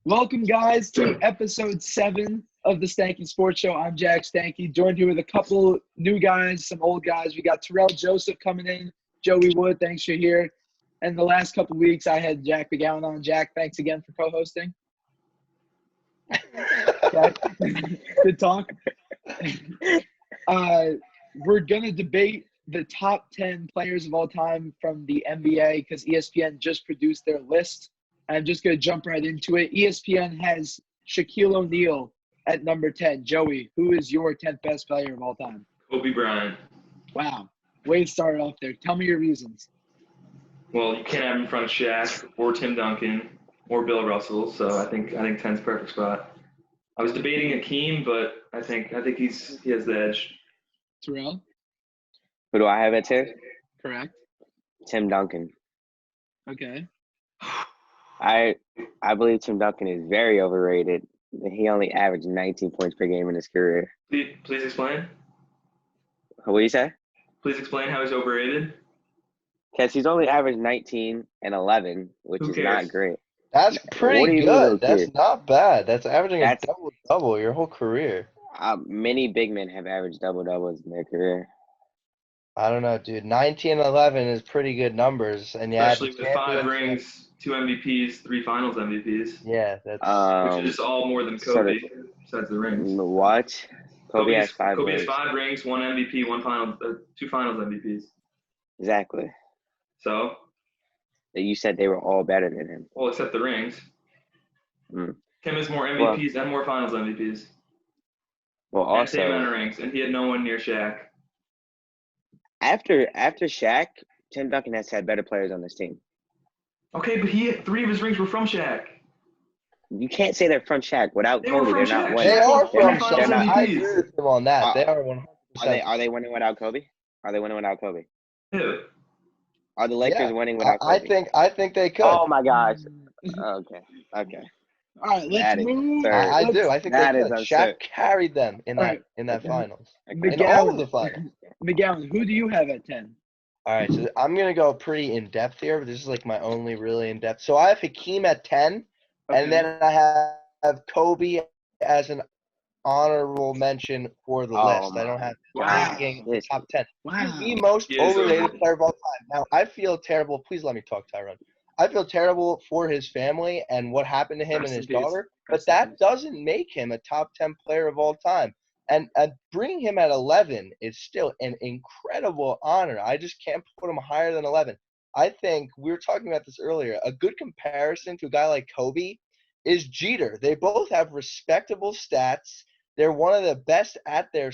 Welcome, guys, to episode 7 of the Stanky Sports Show. I'm Jack Stanky, joined here with a couple new guys, some old guys. We got Tarell Joseph coming in, Joey Wood, thanks you're here. And the last couple weeks, I had Jack McGowan on. Jack, thanks again for co-hosting. Okay. Good talk. We're going to debate the top 10 players of all time from the NBA because ESPN just produced their list. I'm just going to jump right into it. ESPN has Shaquille O'Neal at number 10. Joey, who is your 10th best player of all time? Kobe Bryant. Wow. Way to start off there. Tell me your reasons. Well, you can't have him in front of Shaq or Tim Duncan or Bill Russell, so I think 10's perfect spot. I was debating Akeem, but I think he has the edge. Tarell? Who do I have at 10? Correct. Tim Duncan. Okay. I believe Tim Duncan is very overrated. He only averaged 19 points per game in his career. Please explain. What do you say? Please explain how he's overrated. Because he's only averaged 19 and 11, which Who is cares? not great. That's pretty good. That's cares? not bad. That's averaging That's- a double-double your whole career. Many big men have averaged double-doubles in their career. I don't know, dude. 19 and 11 is pretty good numbers. And yeah, Especially with 5 rings, 2 MVPs, 3 Finals MVPs. Yeah, that's Which is all more than sort Kobe, of- besides the rings. What? Kobe has 5 Kobe rings. has 5 rings, 1 MVP, 2 Finals MVPs. Exactly. So, You said they were all better than him. well, except the rings. Mm. Tim has more MVPs and more Finals MVPs. Well, And same amount of also, rings, and he had no one near Shaq. after Shaq, Tim Duncan has had better players on this team. Okay, but 3 of his rings were from Shaq. You can't say they're from Shaq. Without They were Kobe, from they're not Shaq. winning. they are They're from not- Shaq. they're not- I agree with them on that. They are 100%. Are they winning without Kobe? Are they winning without Kobe? Who? Are the Lakers Yeah, winning without Kobe? I think they could. Oh my gosh. Okay. All right, let's That is move. absurd. I do. I think That they is could. absurd. Shaq carried them in Alright. that finals. Okay. In all of the finals. McGowan, who do you have at 10? All right, so I'm gonna go pretty in depth here, but this is like my only really in depth. So I have Hakeem at 10, and then I have Kobe as an honorable mention for the list. I don't have Wow. ranking the top 10. Wow. The most He is overrated overrated. player of all time. Now I feel terrible. Please let me talk, Tyrone. I feel terrible for his family and what happened to him Rest and his in peace. daughter, but Rest in that peace. doesn't make him a top 10 player of all time. And bringing him at 11 is still an incredible honor. I just can't put him higher than 11. I think we were talking about this earlier. A good comparison to a guy like Kobe is Jeter. They both have respectable stats. They're one of the best at their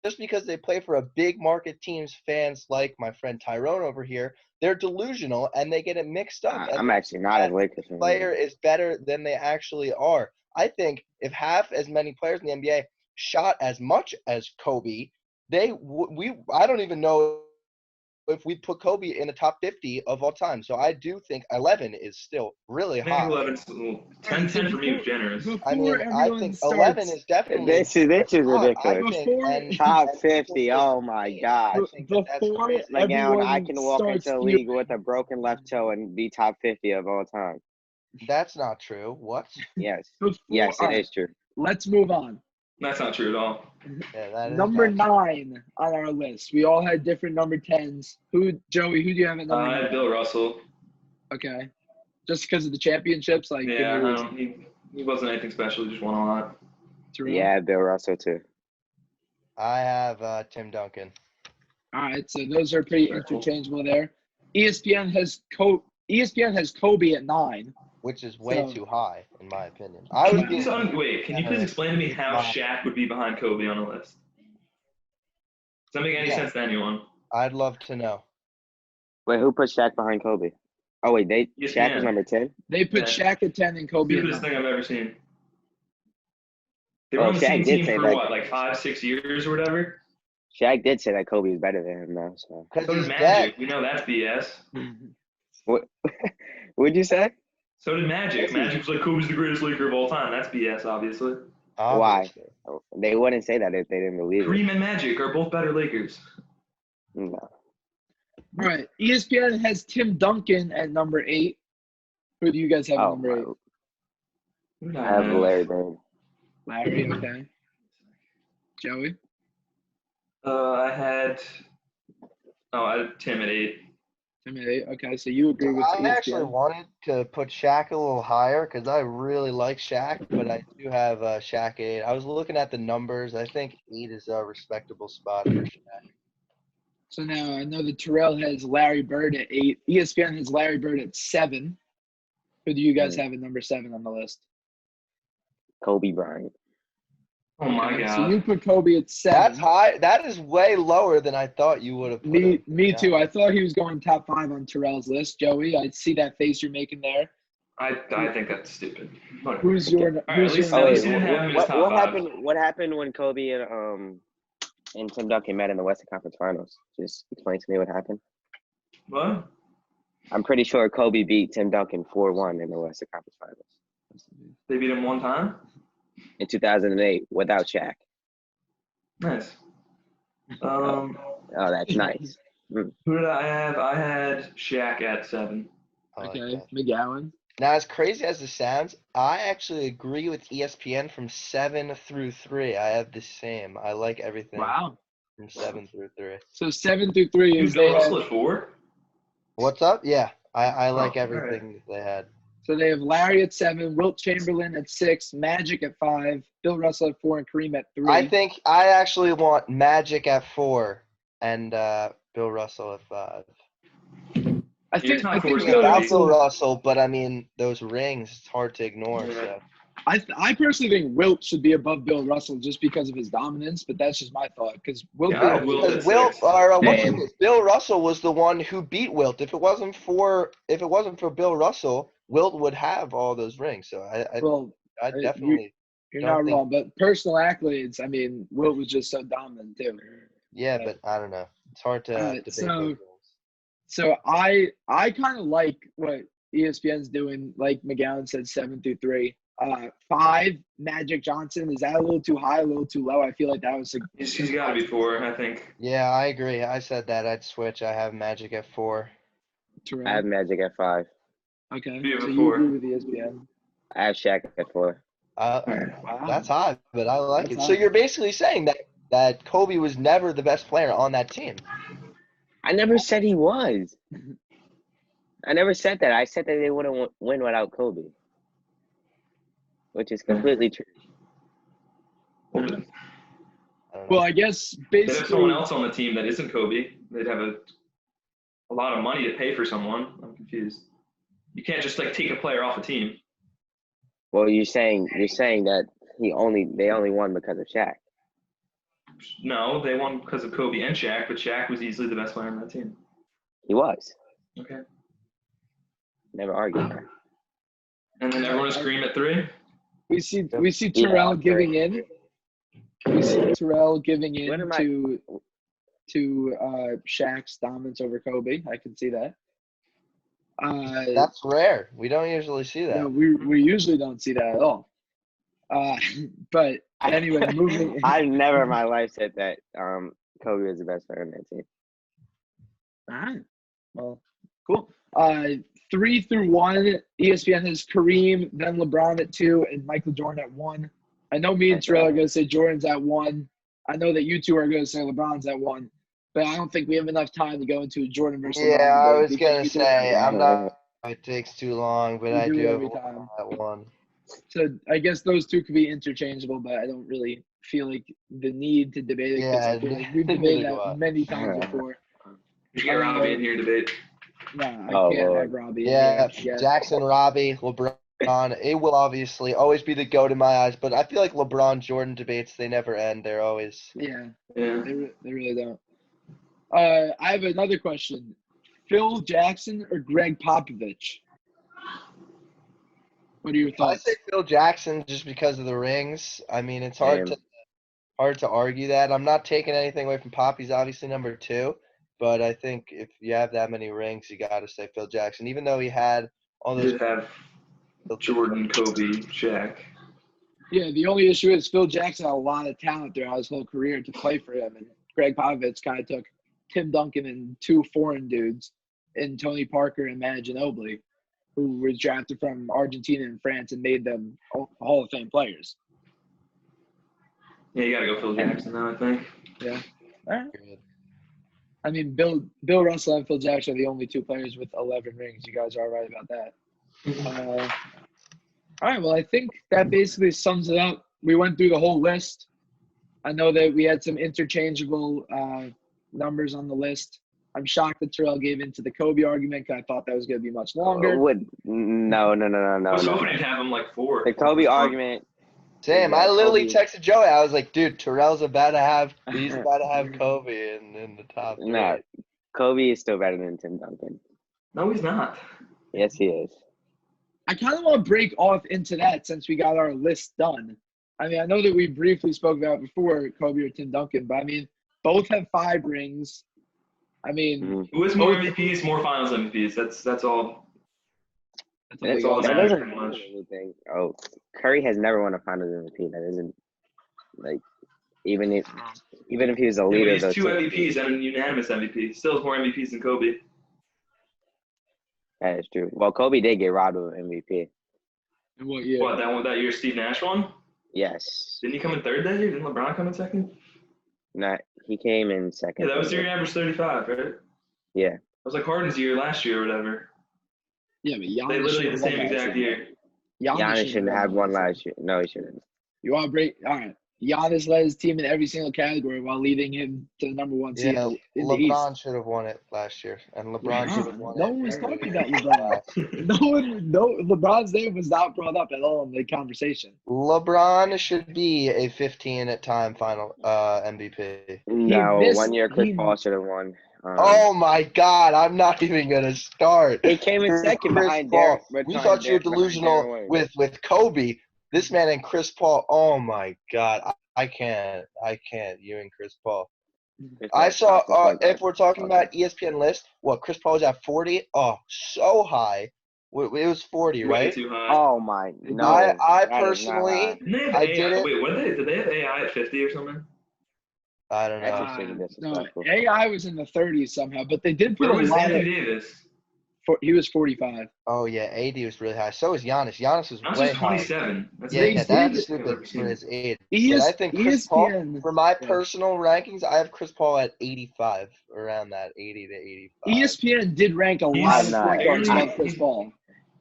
just because they play for a big market teams, fans like my friend Tyrone over here, they're delusional and they get it mixed up. I'm actually not a Lakers fan. Player is better than they actually are. I think if half as many players in the NBA shot as much as Kobe, I don't even know if we put Kobe in the top 50 of all time. So I do think 11 is still really I think high. 11's 10 for me was generous. I mean, I everyone think starts, 11 is definitely This is hot, ridiculous. I think, Before- and Top and 50. Oh my God. I think that's Before crazy. McGowan, I everyone can walk starts into a league with a broken left toe and be top 50 of all time. That's not true. What? Yes. before- Yes, all it right, is true. Let's move on. That's not true at all. Yeah, that is Number not 9 on our list. We all had different number 10s. Joey, who do you have at number I 9? had Bill Russell. Okay. Just because of the championships? Like, give me Yeah, a reason. he wasn't anything special. He just won a lot. Terrell? Yeah, Bill Russell too. I have Tim Duncan. All right, so those are pretty interchangeable there. ESPN has Kobe at 9. Which is way So- too high, in my opinion. Can you please explain to me how Wow. Shaq would be behind Kobe on a list? Does that make any Yeah. sense to anyone? I'd love to know. Wait, who put Shaq behind Kobe? Oh wait, Yes, Shaq man. was number 10. They put Yeah. Shaq at 10 and Kobe at Stupidest 9. thing I've ever seen. They were Oh, on the same Shaq did team say for that. what, like 5-6 years or whatever? Shaq did say that Kobe was better than him though. So Because So he's did dead. Magic. We know that's BS. what? What'd you say? So did Magic. Magic was like, Kobe's the greatest Laker of all time. That's BS, obviously. Why? Obviously. They wouldn't say that if they didn't believe it. Kareem and Magic are both better Lakers. No. All right, ESPN has Tim Duncan at number 8. Who do you guys have at Oh, number 8? I have Larry Bird. Larry, okay. Joey? I had Tim at 8. Timmy, okay, so you agree with I actually ESPN. wanted to put Shaq a little higher because I really like Shaq, but I do have Shaq 8. I was looking at the numbers. I think 8 is a respectable spot for Shaq. So now I know that Tarell has Larry Bird at 8. ESPN has Larry Bird at 7. Who do you guys have at number 7 on the list? Kobe Bryant. Oh my Okay, God. so you put Kobe at 7. That's high. That is way lower than I thought you would have put him. Me too. I thought he was going top 5 on Terrell's list. Joey, I see that face you're making there. I think that's stupid. Whatever. Who's your? All right, Who's at least, your? at Oh, least wait, he didn't have him in his top what 5. happened? What happened when Kobe and Tim Duncan met in the Western Conference Finals? Just explain to me what happened. What? I'm pretty sure Kobe beat Tim Duncan 4-1 in the Western Conference Finals They beat him one time? in 2008 without Shaq. Nice. Oh, that's nice. Who did I have? I had Shaq at 7. I like Okay, that. McGowan. Now, as crazy as it sounds, I actually agree with ESPN from 7 through 3. I have the same. I like everything Wow. from 7 through 3. So 7 through 3 Who's is Bill they Russell have, at 4? What's up? Yeah, I like Oh, everything that they had. so they have Larry at 7, Wilt Chamberlain at 6, Magic at 5, Bill Russell at 4, and Kareem at 3. I think I actually want Magic at 4 and Bill Russell at 5. I think top four's Bill gotta be- About Bill Russell. Russell, but I mean those rings, it's hard to ignore. Yeah. So I personally think Wilt should be above Bill Russell just because of his dominance, but that's just my thought. Because Wilt, Yeah, I had did- Wilt because at Wilt, 6. or what's Damn. his name? Bill Russell was the one who beat Wilt. If it wasn't for Bill Russell, Wilt would have all those rings. So I well, definitely you're don't not think- wrong. But personal accolades, I mean, Wilt was just so dominant too. yeah, but I don't know. It's hard to Alright, debate so- those rings. So I kind of like what ESPN's doing. Like McGowan said, 7 through 3. 5, Magic Johnson. Is that a little too high, a little too low? I feel like that was He's got to be 4, I think. Yeah, I agree. I said that I'd switch. I have Magic at 4. Terrell. I have Magic at 5. Okay, You have so a you 4. agree with ESPN. I have Shaq at 4. Wow. That's high, but I like That's it. So high. you're basically saying that Kobe was never the best player on that team. I never said he was. I never said that. I said that they wouldn't win without Kobe, which is completely true. I don't know. Well, I guess They'd have someone basically, else on the team that isn't Kobe. They'd have a lot of money to pay for someone. I'm confused. You can't just take a player off a team. Well, you're saying that they only won because of Shaq. No, they won because of Kobe and Shaq, but Shaq was easily the best player on that team. He was. Okay. Never argued that. And then everyone is Kareem at 3. we see Terrell giving in. We see Terrell giving What in am I- to Shaq's dominance over Kobe. I can see that. That's rare. We don't usually see that. No, we usually don't see that at all. But anyway, moving. I've never in my life said that Kobe was the best player on that team. All right. Well, cool. 3 through 1, ESPN has Kareem, then LeBron at 2, and Michael Jordan at 1. I know me and Terrell are going to say Jordan's at 1. I know that you two are going to say LeBron's at 1. But I don't think we have enough time to go into a Jordan versus LeBron. Yeah, I debate was because gonna we do say it I'm not. It takes too long, but We I do do every have time. that one. So I guess those two could be interchangeable, but I don't really feel like the need to debate it because I Yeah, feel like we've neither debated do that I. many times before. You should get Robbie in here to debate. Nah, I Oh, can't Lord. have Robbie. Yeah, in here. Jackson, Robbie, LeBron. It will obviously always be the GOAT in my eyes, but I feel like LeBron Jordan debates, they never end. They're always. Yeah, Yeah. they really don't. I have another question. Phil Jackson or Greg Popovich? What are your I thoughts? say Phil Jackson just because of the rings. I mean, it's hard Same. to argue that. I'm not taking anything away from Pop. He's obviously number 2, but I think if you have that many rings, you got to say Phil Jackson, even though he had all You those. did have Jordan, Kobe, Shaq. Yeah, the only issue is Phil Jackson had a lot of talent throughout his whole career to play for him, and Greg Popovich kind of took Tim Duncan and 2 foreign dudes in Tony Parker and Manu Ginobili. who was drafted from Argentina and France and made them Hall of Fame players. Yeah, you gotta go Phil Jackson now, I think. Yeah. All right. I mean, Bill Russell and Phil Jackson are the only 2 players with 11 rings. You guys are right about that. All right. Well, I think that basically sums it up. We went through the whole list. I know that we had some interchangeable numbers on the list. I'm shocked that Tarell gave into the Kobe argument because I thought that was going to be much longer. No. I was hoping to have him like 4. The Kobe argument. Sam, I literally Kobe. texted Joey. I was like, dude, Terrell's about to have Kobe in the top 3. No, Kobe is still better than Tim Duncan. No, he's not. Yes, he is. I kind of want to break off into that since we got our list done. I mean, I know that we briefly spoke about before Kobe or Tim Duncan, but I mean, both have 5 rings. I mean, who has more MVPs, more Finals MVPs? That's all. That's all that doesn't mean anything. Oh, Curry has never won a Finals MVP. That isn't like even if he was a leader. Yeah, he's 2 MVPs and a unanimous MVP. Still has more MVPs than Kobe. That is true. Well, Kobe did get robbed of an MVP. in what year? What, that year Steve Nash won? Yes. Didn't he come in 3rd that year? Didn't LeBron come in 2nd? Not. He came in 2nd. Yeah, that was the year he averaged 35, right? Yeah. It was like Harden's year last year or whatever. Yeah, but Giannis They literally had the same won exact last year. Giannis shouldn't have won last year. No, he shouldn't. You want to break? All right. Giannis led his team in every single category while leading him to the number 1 seed Yeah, in the East. LeBron should have won it last year, and LeBron should have won it. No one was talking about LeBron. LeBron's name was not brought up at all in the conversation. LeBron should be a 15-time final MVP. No, missed- 1 year Chris Paul should have won. Oh my God! I'm not even gonna start. He came in 2nd Chris behind Paul. Derek. We thought you were delusional with Kobe. This man and Chris Paul. Oh my God! I can't. You and Chris Paul. I saw. If we're talking about ESPN list, what Chris Paul was at 40. Oh, so high. It was 40, Way right? too high. Oh my! No, I that is not personally. high. Didn't they have I AI? didn't. Wait, did they have AI at 50 or something? I don't That's know. extremely No, disrespectful. AI was in the 30s somehow, but they did put Where a was lot Anthony of. Davis? He was 45. Oh yeah, AD was really high. So was Giannis. Giannis was Giannis way was high. 27. That's Yeah, amazing. that's I've ever stupid seen. for his age. ES, But I think Chris Paul, ESPN, for my personal rankings, I have Chris Paul at 85, around that 80 to 85. ESPN did rank a He's lot of not. point guards above Chris Paul.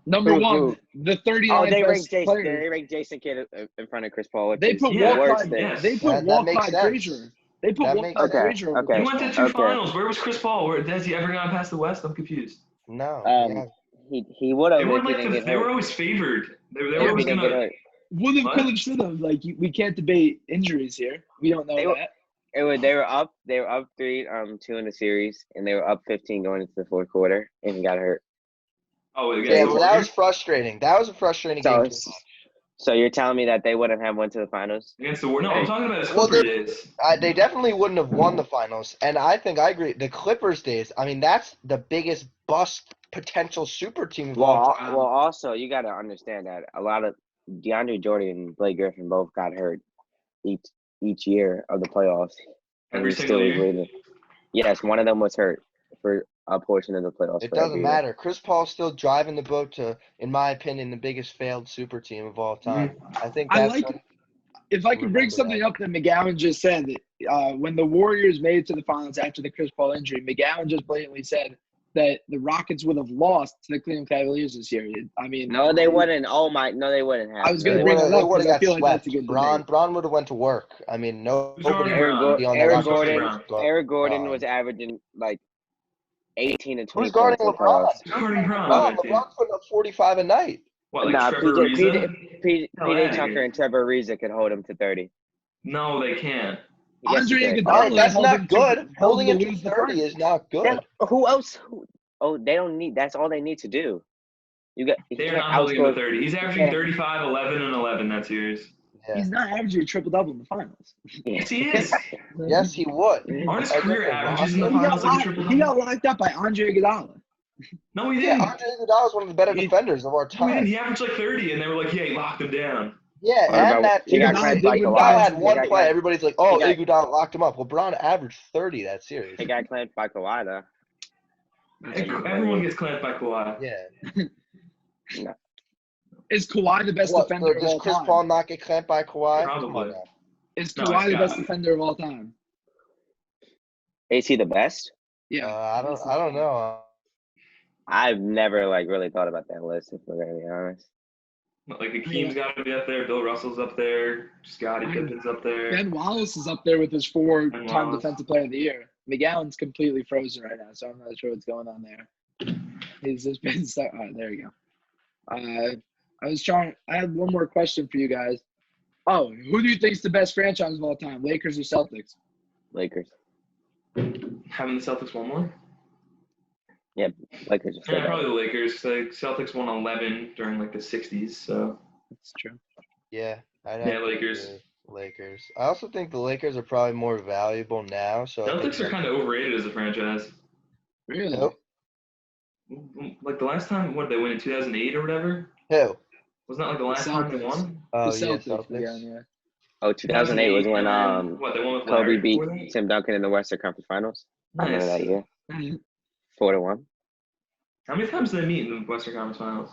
Number Who? 1, the 39 Oh, they best ranked players. Jason Kidd in front of Chris Paul. Which They is put the Yeah, worst Walcott. thing. yes. They put That makes Walcott sense. Frazier. They put That Walcott makes sense. Frazier. over Okay. He Chris went to Paul. 2 finals. Where was Chris Paul? Has he ever gone past the West? I'm confused. No. Um, He would have. They were if he didn't get they were hurt. always favored. They were If he always didn't gonna. get hurt. Would have, What? could have, should have. Like we can't debate injuries here. We don't know They were- that. They were up 3-2 in the series, and they were up 15 going into the 4th quarter, and he got hurt. Oh, wait, Yeah, well, that was frustrating. That was a frustrating So, game. to watch. so you're telling me that they wouldn't have went to the finals? against the Warriors. No, I'm talking about his Well, Clipper days. They definitely wouldn't have won the finals, and I think I agree. The Clippers days, I mean, that's the biggest bust potential super team of all time. Well, also you got to understand that a lot of DeAndre Jordan and Blake Griffin both got hurt each year of the playoffs. Every he single was year? leading. Yes, one of them was hurt for a portion of the playoffs. It for every doesn't year. matter. Chris Paul's still driving the boat to, in my opinion, the biggest failed super team of all time. I think I that's like. what- If I could bring Remember something that. up that McGowan just said, when the Warriors made it to the finals after the Chris Paul injury, McGowan just blatantly said that the Rockets would have lost to the Cleveland Cavaliers this year. I mean, No, they wouldn't. Oh my, no, they wouldn't have. I was No, gonna they bring wouldn't. that They up would because have I feel got like that's swept. a good Bron debate. would have went to work. I mean, nobody Gordon Aaron, Brown? would be on that Aaron roster. Gordon, Aaron Gordon was averaging like 18 to 20 Who's guarding points in LeBron? playoffs. Gordon Brown. LeBron's putting up 45 a night. What, like Nah, Trevor Ariza? PJ Hell, outta Tucker here. and Trevor Ariza could hold him to 30. No, they can't. Yes, he Andre could. Iguodala All right, that's held not him good. held Holding him him to to lose the 30 finals. is not good. Who else? Oh, they don't need. That's all they need to do. You got. He They're can't not holding him to outscore. 30. He's averaging 35, 11, and 11 that series. Yeah. He's not averaging a triple double in the finals. Yes, he is. Yes, he would. Aren't his I career guess averages in the He got, finals like a locked, triple he double? got locked up by Andre Iguodala. No, he Yeah, didn't. Andre Iguodala is one of the better defenders of our No, he didn't. time. He averaged like 30, and they were like, yeah, he locked him down. Yeah, What about- and that he got Iguodala clamped did by win Iguodala Kawhi. had finals. one He got play. clamped- Everybody's like, "Oh, he got- Iguodala locked him up." Well, Braun averaged 30 that series. He got clamped by Kawhi though. Everyone gets clamped by Kawhi. Yeah. No. Is Kawhi the best What, defender so of does all Chris time? Paul not get clamped by Kawhi? Come on Probably. now. Is No, Kawhi he's the best got it. defender of all time? Is he the best? Yeah. I don't know. I've never like really thought about that list, if we're gonna be honest. Like Hakeem's got to be up there. Bill Russell's up there. Scottie Pippen's up there. Ben Wallace is up there with his 4-time Wallace. Defensive Player of the Year. McGowan's completely frozen right now, so I'm not sure what's going on there. He's just been stuck. All right, there you go. I had one more question for you guys. Oh, who do you think is the best franchise of all time, Lakers or Celtics? Lakers. Having the Celtics won more? Yeah, Lakers are still Yeah, probably better. the Lakers. Like Celtics won 11 during like the 60s. So That's true. Yeah, yeah, Lakers. Lakers. I also think the Lakers are probably more valuable now. So I think Celtics are kind of overrated as a franchise. Really? Nope. Like the last time, what did they win in 2008 or whatever? Who? Wasn't that like the last time they Celtics. won? Oh, The yeah, Celtics Celtics. again, yeah. Oh, 2008 was when and then, what, they won with Kobe Larry beat before that? Tim Duncan in the Western Conference Finals. I remember Nice. that year. 4-1. How many times did they meet in the Western Conference Finals?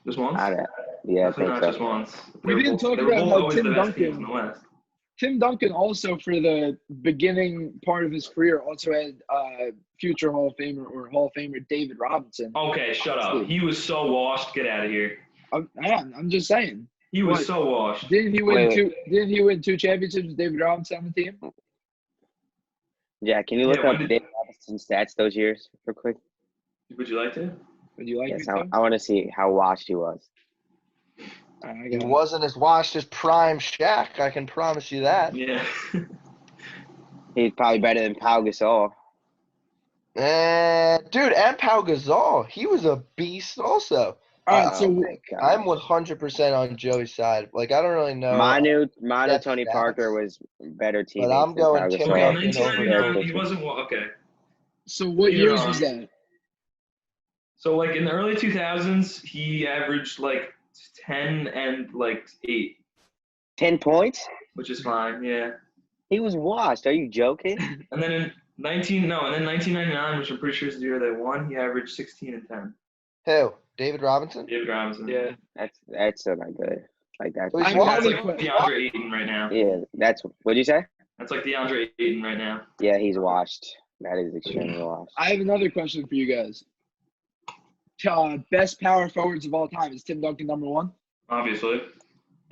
Just once? Yeah, I Definitely think not so. just once. We didn't talk they were about both how always Tim the best teams in Duncan- the West. Tim Duncan also, for the beginning part of his career, also had future Hall of Famer or Hall of Famer David Robinson. Okay, shut up. He was so washed. Get out of here. I'm just saying. He was What? so washed. Didn't he win Wait. two? Didn't he win 2 championships with David Robinson on the team? Yeah, can you look Yeah, up when did- David Robinson's stats those years real quick? Would you like to? Would you like Yes, me to? I want to see how washed he was. I He got it. wasn't as washed as prime Shaq. I can promise you that. Yeah. He's probably better than Pau Gasol. Dude, and Pau Gasol, he was a beast also. All right, so my God. I'm 100% on Joey's side. Like, I don't really know. Manu That's Tony stats. Parker was better teammates I'm than going Pau Tim Gasol. Okay, Duncan in over 1999, he wasn't. Okay. so what You're years wrong. was that? So, like, in the early 2000s, he averaged, like, 10 and, like, 8, 10 points? which is fine, yeah. He was washed. Are you joking? And then in 1999, which I'm pretty sure is the year they won, he averaged 16 and 10. Who? David Robinson? David Robinson. Yeah. That's still not good. Like that. He's I That's know like they- DeAndre Ayton right now. Yeah, that's what'd you say? That's like DeAndre Ayton right now. Yeah, he's washed. That is extremely washed. I have another question for you guys. Best power forwards of all time, is Tim Duncan number 1? Obviously.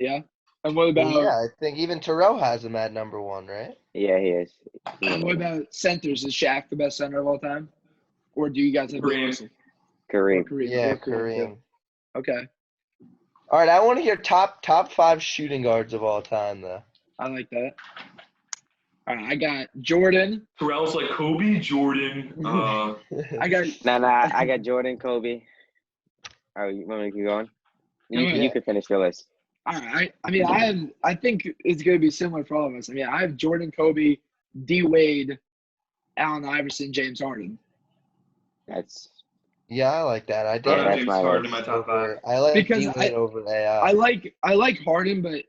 Yeah. And what about Yeah, I think even Tarell has him at number 1, right? Yeah, he is. and what about centers? Is Shaq the best center of all time, or do you guys have Bill Kareem. Russell? Kareem. Yeah, Kareem. Kareem. Okay, All right, I want to hear top 5 shooting guards of all time, though. I like that. All right, I got Jordan. Terrell's like Kobe, Jordan. I got Nah, I got Jordan, Kobe. Oh, you want me to keep going? You, Go you ahead. can finish your list. all right. I mean, I think it's going to be similar for all of us. I mean, I have Jordan, Kobe, D Wade, Allen Iverson, James Harden. That's Yeah, I like that. I I did. don't Yeah, have that's James my Harden in list. my top 5. I like Because D-Wade over AI. I like Harden, but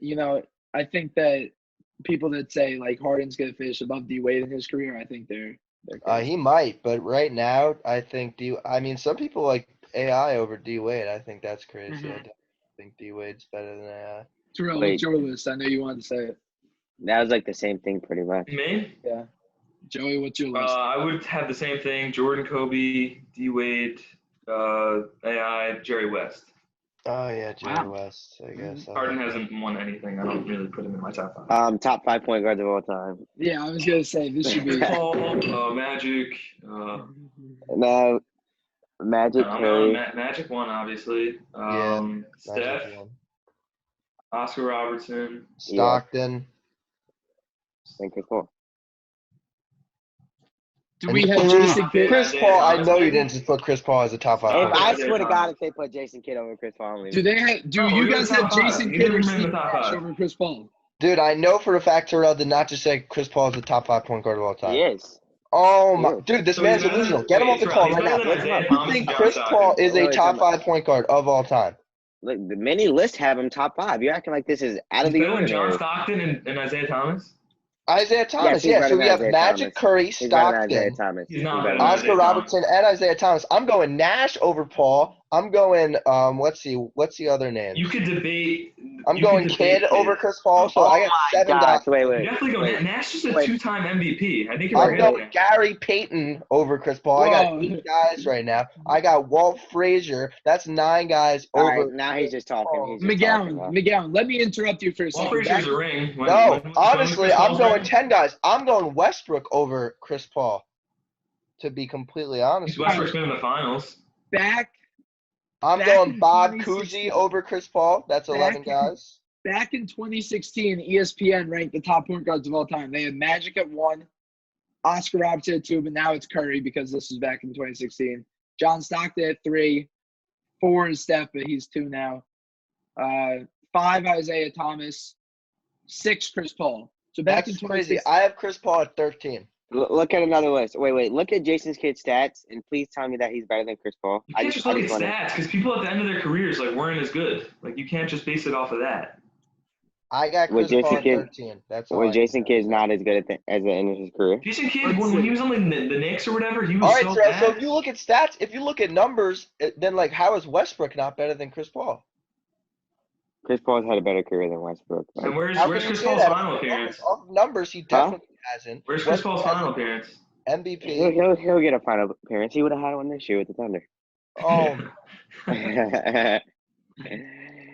I think that people that say like Harden's going to finish above D Wade in his career, I think they're crazy. He might, but right now, I think some people like AI over D-Wade. I think that's crazy. Mhm. I don't think D-Wade's better than AI. Tarell, Wait. what's your list? I know you wanted to say it. that was like the same thing pretty much. Me? Yeah. Joey, what's your list? I would have the same thing. Jordan, Kobe, D Wade, AI, Jerry West. Oh, yeah, Jerry Wow. West, I guess. Harden hasn't won anything. I don't really put him in my top 5. Top 5 point guards of all time. Yeah, I was going to say this should be. Paul, Magic. No, Magic, Curry. Magic won, obviously. Steph, Magic one. Oscar Robertson. Stockton. and Chris Paul. Do we have Jason Kidd? Chris Paul, I know you didn't just put Chris Paul as a top 5 If point I guard. swear to God, if they put Jason Kidd over Chris Paul, I'm leaving. Do they have? Do No, you he's in guys the have top 5. Jason He's Kidd never or been in the Steve top Nash 5. over Chris Paul? Dude, I know for a fact Terrell did not just say Chris Paul is the top 5 point guard of all time. He is. Oh my, Yeah. dude, this So man's he's better delusional. than- Get him wait, off the Terrell, call he's right better now. than Isaiah You Thomas think and Chris John Paul Stockton. is a Wait, top time out. 5 point guard of all time? Look, the many lists have him top 5. You're acting like this is out of He's the better than John ordinary. Stockton and Isaiah Thomas. Isaiah Thomas, he's yeah. better So we than have Isaiah Magic, Thomas. Curry, He's better than Isaiah Stockton, Thomas. He's not better better than than Oscar Isaiah Robertson, and Isaiah Thomas. I'm going Nash over Paul. I'm going let's see, what's the other names? You could debate. I'm you going could debate Kidd over Chris Paul. So Oh I got my 7 gosh! guys. Wait, You wait. definitely go. wait. Nash is a Wait. 2-time MVP. I think you're I'm Wait, going forgetting that. Gary Payton over Chris Paul. I got Whoa. 8 guys right now. I got Walt Frazier. That's 9 guys All over. right, now he's just talking. Paul. He's just talking. McGowan, let me interrupt you for a Walt second. Frazier's a ring. No, when honestly, Chris I'm Paul's going ring? 10 guys. I'm going Westbrook over Chris Paul. To be completely honest, Westbrook's been in the finals. I'm back going in Bob 2016. Cousy over Chris Paul. That's 11 guys. Back in 2016, ESPN ranked the top point guards of all time. They had Magic at 1, Oscar Robertson at 2, but now it's Curry because this was back in 2016. John Stockton at 3, 4 is Steph, but he's 2 now. 5 Isaiah Thomas, 6 Chris Paul. So back That's in crazy. 2016, I have Chris Paul at 13. Look at another list. Wait. Look at Jason Kidd's stats, and please tell me that he's better than Chris Paul. You can't just look at stats because people at the end of their careers weren't as good. Like you can't just base it off of that. I got With Chris Paul Jason at Kidd- 13. That's all. Well, I Jason can Kidd's say. not as good as the end of his career. Jason Kidd, when he was on the Knicks or whatever, he was All right, so Terrell. bad. So if you look at stats, if you look at numbers, then how is Westbrook not better than Chris Paul? Chris Paul's had a better career than Westbrook. And where's How can you Chris say Paul's that? final appearance? Off numbers, he definitely hasn't. Where's Chris Westbrook Paul's has final appearance? MVP. He'll get a final appearance. He would have had one this year with the Thunder. Oh,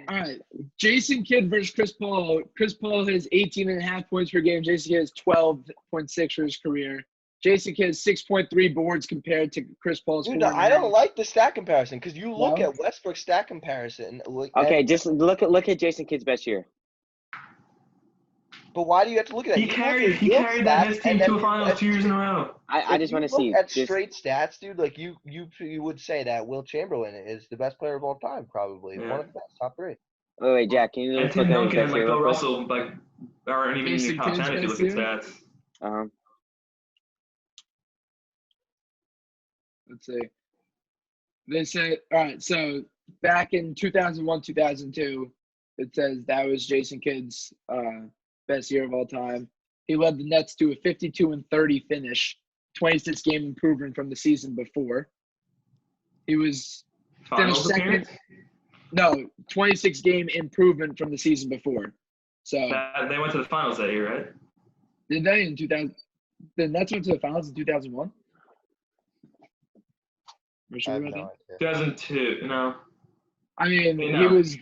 all right, Jason Kidd versus Chris Paul. Chris Paul has 18.5 points per game. Jason Kidd has 12.6 for his career. Jason Kidd has 6.3 boards compared to Chris Paul's dude, 4.5. I don't like the stat comparison because you look No? at Westbrook's stat comparison. Okay, just look at Jason Kidd's best year. But why do you have to look at that? He You carried look at that stats, Nets team and then to a you finals look 2 years in a row. I if just you want to see. look at just- straight stats, dude. Like you would say that Will Chamberlain is the best player of all time, probably Yeah. one of the best, top 3. Wait, Jack, can you And look Tim at his Duncan and best year Bill real quick? Russell aren't even in Jason your top Kidd's 10 if you best look at year? stats. Uh-huh. Let's see. They say, all right, so back in 2001, 2002, it says that was Jason Kidd's best year of all time. He led the Nets to a 52-30 finish, 26-game improvement from the season before. He was Finals second. appearance? No, 26-game improvement from the season before. So They went to the finals that year, right? did they in 2000? The Nets went to the finals in 2001. Are you I sure have about no that? idea. 2002, no. I mean, No. he was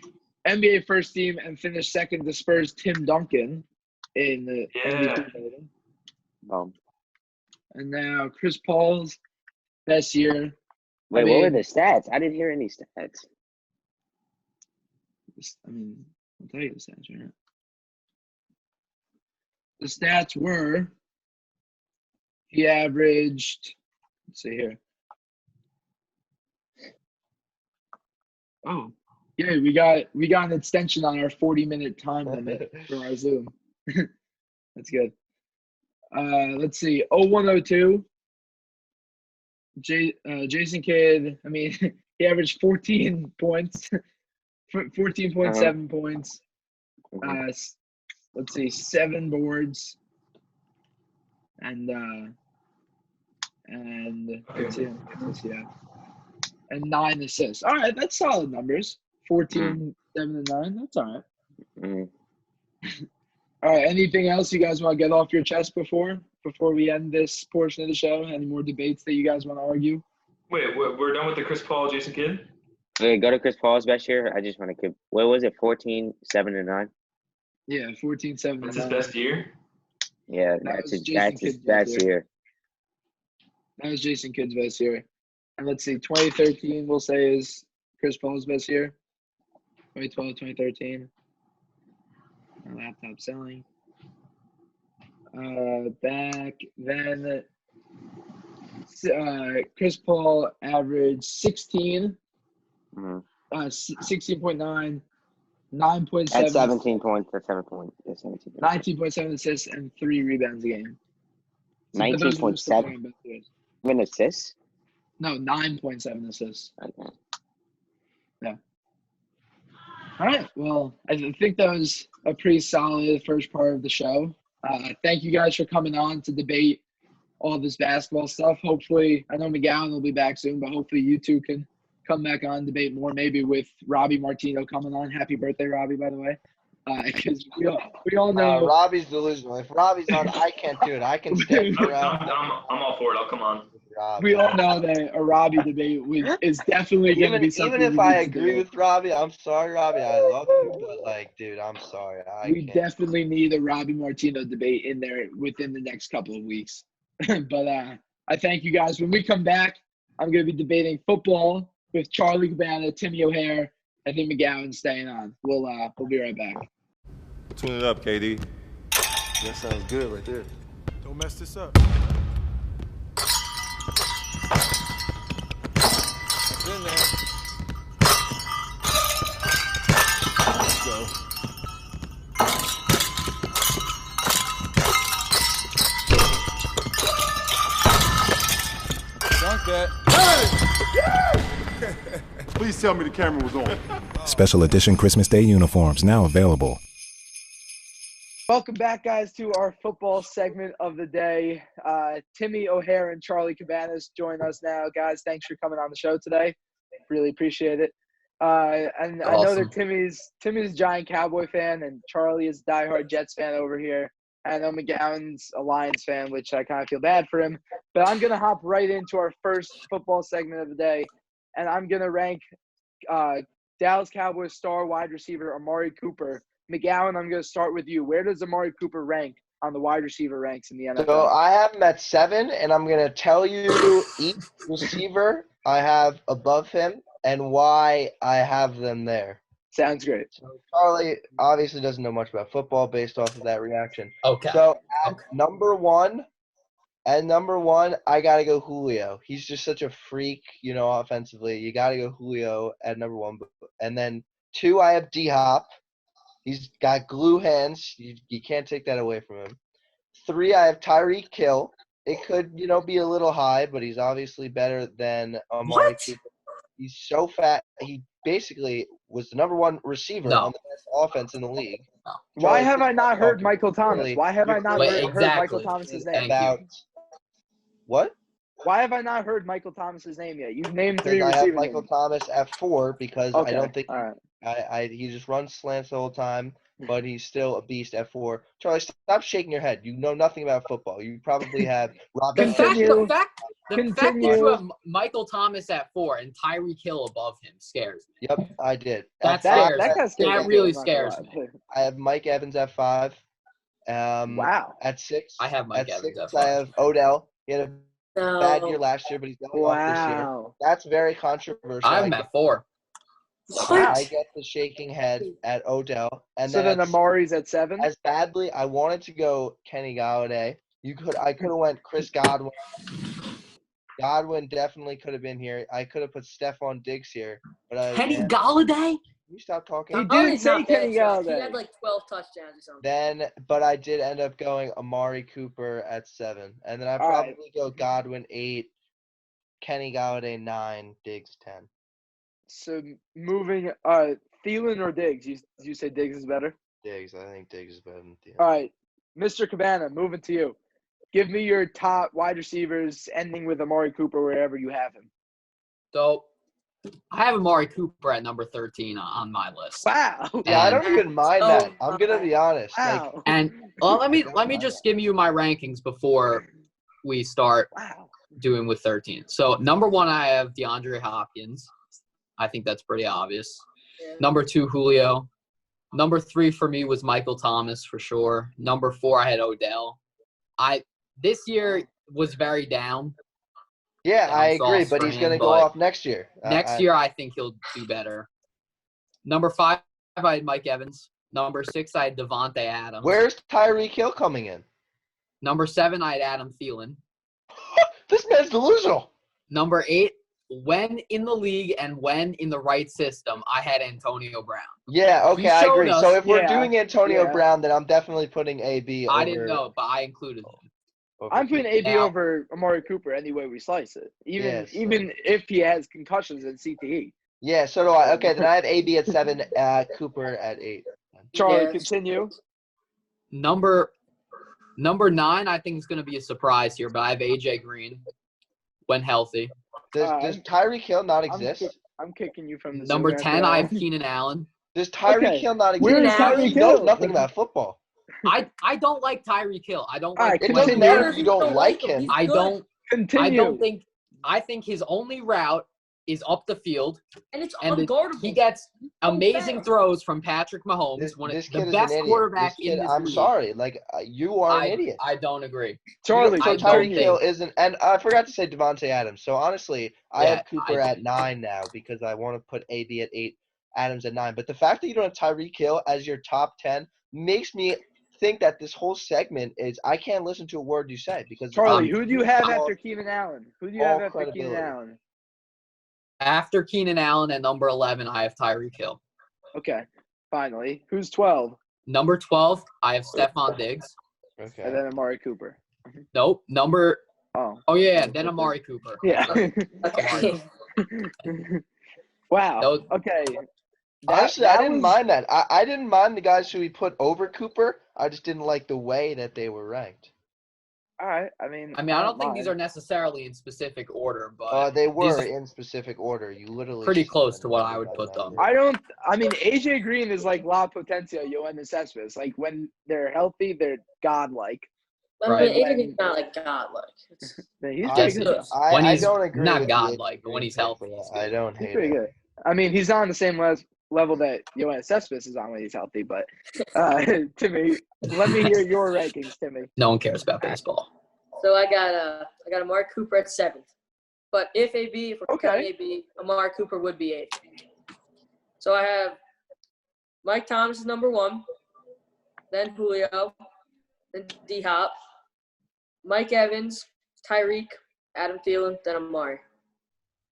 NBA first team and finished second to Spurs' Tim Duncan in the MVP voting. And now Chris Paul's best year. Wait, I what were mean- the stats? I didn't hear any stats. I mean, I'll tell you the stats right now. The stats were he averaged, let's see here. Oh, yeah, we got an extension on our 40-minute time limit for our Zoom. That's good. Let's see. 0102. Jason Kidd, I mean, he averaged 14 points, 14.7 points. Let's see, 7 boards, and let's see, and 9 assists. All right, that's solid numbers. 14, 7, and 9. That's all right. All right. Anything else you guys want to get off your chest before we end this portion of the show? Any more debates that you guys want to argue? Wait, we're done with the Chris Paul, Jason Kidd? Wait, go to Chris Paul's best year. I just want to keep. What was it? 14, 7, and 9. Yeah, 14, 7, That's and his 9. best year? Yeah, That was that's Jason his Kidd's best year. That was Jason Kidd's best year. And let's see, 2013 we'll say is Chris Paul's best year. 2012, 2013. My laptop selling. Back then, Chris Paul averaged 16, 16.9, 9.7. That's 17 points. That's 7 points. That's 17 points. 19.7 assists and 3 rebounds a game. 19.7 assists? No, 9.7 assists. Okay. Yeah. All right. Well, I think that was a pretty solid first part of the show. Thank you guys for coming on to debate all this basketball stuff. Hopefully, I know McGowan will be back soon, but hopefully you two can come back on, debate more, maybe with Robbie Martino coming on. Happy birthday, Robbie, by the way. Because we all know Robbie's delusional. If Robbie's on, I can't do it. I can stand I'm, around. I'm all for it. I'll come on. we all know that a Robbie debate is definitely going to be something. Even if we I need to agree do. with Robbie, I'm sorry, Robbie. I love you, but like, dude, I'm sorry. We Can't. definitely need a Robbie Martino debate in there within the next couple of weeks. But I thank you guys. When we come back, I'm going to be debating football with Charlie Cabana, Timmy O'Hare. I think McGowan's staying on. We'll be right back. Tune it up, KD. That sounds good right there. Don't mess this up. That's in there. Let's go. Dunk that. Please tell me the camera was on. Special edition Christmas Day uniforms now available. Welcome back, guys, to our football segment of the day. Timmy O'Hare and Charlie Cabanas join us now. Guys, thanks for coming on the show today. Really appreciate it. And I know that Timmy's a giant Cowboy fan, and Charlie is a diehard Jets fan over here. I know McGowan's a Lions fan, which I kind of feel bad for him. But I'm going to hop right into our first football segment of the day, and I'm going to rank Dallas Cowboys star wide receiver Amari Cooper. McGowan, I'm going to start with you. Where does Amari Cooper rank on the wide receiver ranks in the NFL? So I have him at 7, and I'm going to tell you each receiver I have above him and why I have them there. Sounds great. So Charlie obviously doesn't know much about football based off of that reaction. Okay. So at number one, I got to go Julio. He's just such a freak, offensively. You got to go Julio at number 1. And then 2, I have D-Hop. He's got glue hands. You can't take that away from him. 3, I have Tyreek Hill. It could, be a little high, but he's obviously better than Amari Cooper. He's so fat. He basically was the number 1 receiver on the best offense in the league. No. Why have I not heard Michael Thomas? Why have I not heard Michael Exactly. Thomas's name? About what? Why have I not heard Michael Thomas's name yet? You've named 3 Because I receivers. have Michael Thomas at 4 because I don't think All right. he just runs slants the whole time, but he's still a beast at 4. Charlie, stop shaking your head. You know nothing about football. You probably have Robbie. The fact Continue. that you have Michael Thomas at 4 and Tyreek Hill above him scares me. Yep, I did. That At scares five, me. That really scares me. I have Mike Evans at 5. Wow. At 6, I have Mike Evans six, at 5. I have Odell. He had a bad year last year, but he's going off this year. Wow. That's very controversial. I have him at 4. I get the shaking head at Odell, and So then Amari's at 7? as badly. I wanted to go Kenny Galladay. I could have went Chris Godwin. Godwin definitely could have been here. I could have put Stephon Diggs here, but Kenny Galladay? Can you stop talking? He didn't say Kenny He Galladay. had like 12 touchdowns or something. But I did end up going Amari Cooper at 7, and then I All probably right. go Godwin 8, Kenny Galladay 9, Diggs 10. So moving Thielen or Diggs? You say Diggs is better? Diggs, I think Diggs is better than Thielen. All right. Mr. Cabana, moving to you. Give me your top wide receivers ending with Amari Cooper wherever you have him. So I have Amari Cooper at number 13 on my list. Wow. Yeah, I don't even mind that. Oh, I'm gonna be honest. Wow. And let me just give you my rankings before we start Wow. doing with 13. So number 1, I have DeAndre Hopkins. I think that's pretty obvious. Yeah. Number 2, Julio. Number 3 for me was Michael Thomas for sure. Number 4, I had Odell. This year was very down. Yeah, I agree, sauce but for he's him, gonna go but off next year. Next year, I think he'll do better. Number 5, I had Mike Evans. Number 6, I had Devontae Adams. Where's Tyreek Hill coming in? Number 7, I had Adam Thielen. This man's delusional. Number 8, when in the league and when in the right system, I had Antonio Brown. Yeah, okay, He I showed agree. us- So if we're yeah, doing Antonio yeah. Brown, then I'm definitely putting AB over. I didn't know, but I included him. I'm putting AB Now- over Amari Cooper any way we slice it. Yes. Even if he has concussions and CTE. Yeah, so do I. Okay, then I have AB at 7, Cooper at 8. Charlie, Yeah. continue. Number Number 9, I think is going to be a surprise here, but I have AJ Green when healthy. Does Tyreek Hill not exist? I'm kicking you from the Number Zoom 10, I have Keenan Allen. Does Tyreek Okay. Hill not exist? Where is Tyreek He knows Hill? nothing about football. I don't like Tyreek Hill. I don't All like right, It the doesn't continue. matter if you don't like him. He's I good. don't Continue. I think his only route is up the field, And it's and unguardable. he gets So amazing fast. throws from Patrick Mahomes, This one kid of the is best an idiot. quarterback This kid, in this I'm league. sorry. Like, you are an idiot. I don't agree. Charlie, So I don't Tyreek think- Hill isn't, and I forgot to say Devontae Adams. So honestly, I Yeah, have Cooper at 9 now because I want to put AB at 8, Adams at 9. But the fact that you don't have Tyreek Hill as your top 10 makes me think that this whole segment is I can't listen to a word you say because Charlie, who do you have all- after Keenan Allen? Who do you have all after Keenan credibility. Allen? After Keenan Allen at number 11, I have Tyreek Hill. Okay, finally. Who's 12? Number 12, I have Stephon Diggs. And Okay. then Amari Cooper. Nope. Oh. Then Amari Cooper. Yeah. Okay. Wow. Those- Okay. Honestly, I that didn't was- mind that. I didn't mind the guys who he put over Cooper. I just didn't like the way that they were ranked. All right. I mean, I don't think these are necessarily in specific order, but They were these- in specific order. You literally pretty just close said to what them I would by put them. number. I mean, AJ Green is like La Potencia, Yoenis Cespedes. Like when they're healthy, they're godlike. But Right. Adrian's not like godlike. It's, He's Yes, pretty he good. is. I, When I he's don't agree not with the godlike, but AJ when he's Green healthy, pick, he's I good. don't He's hate pretty it. good. I mean, he's not on the same level that Yoenis Cespedes is on when he's healthy. But Timmy, let me hear your rankings, Timmy. No one cares about baseball. so I got Amari Cooper at 7th. But if we're counting AB, Amari Cooper would be 8th. So I have Mike Thomas is number 1, then Julio, then D-Hop, Mike Evans, Tyreek, Adam Thielen, then Amari.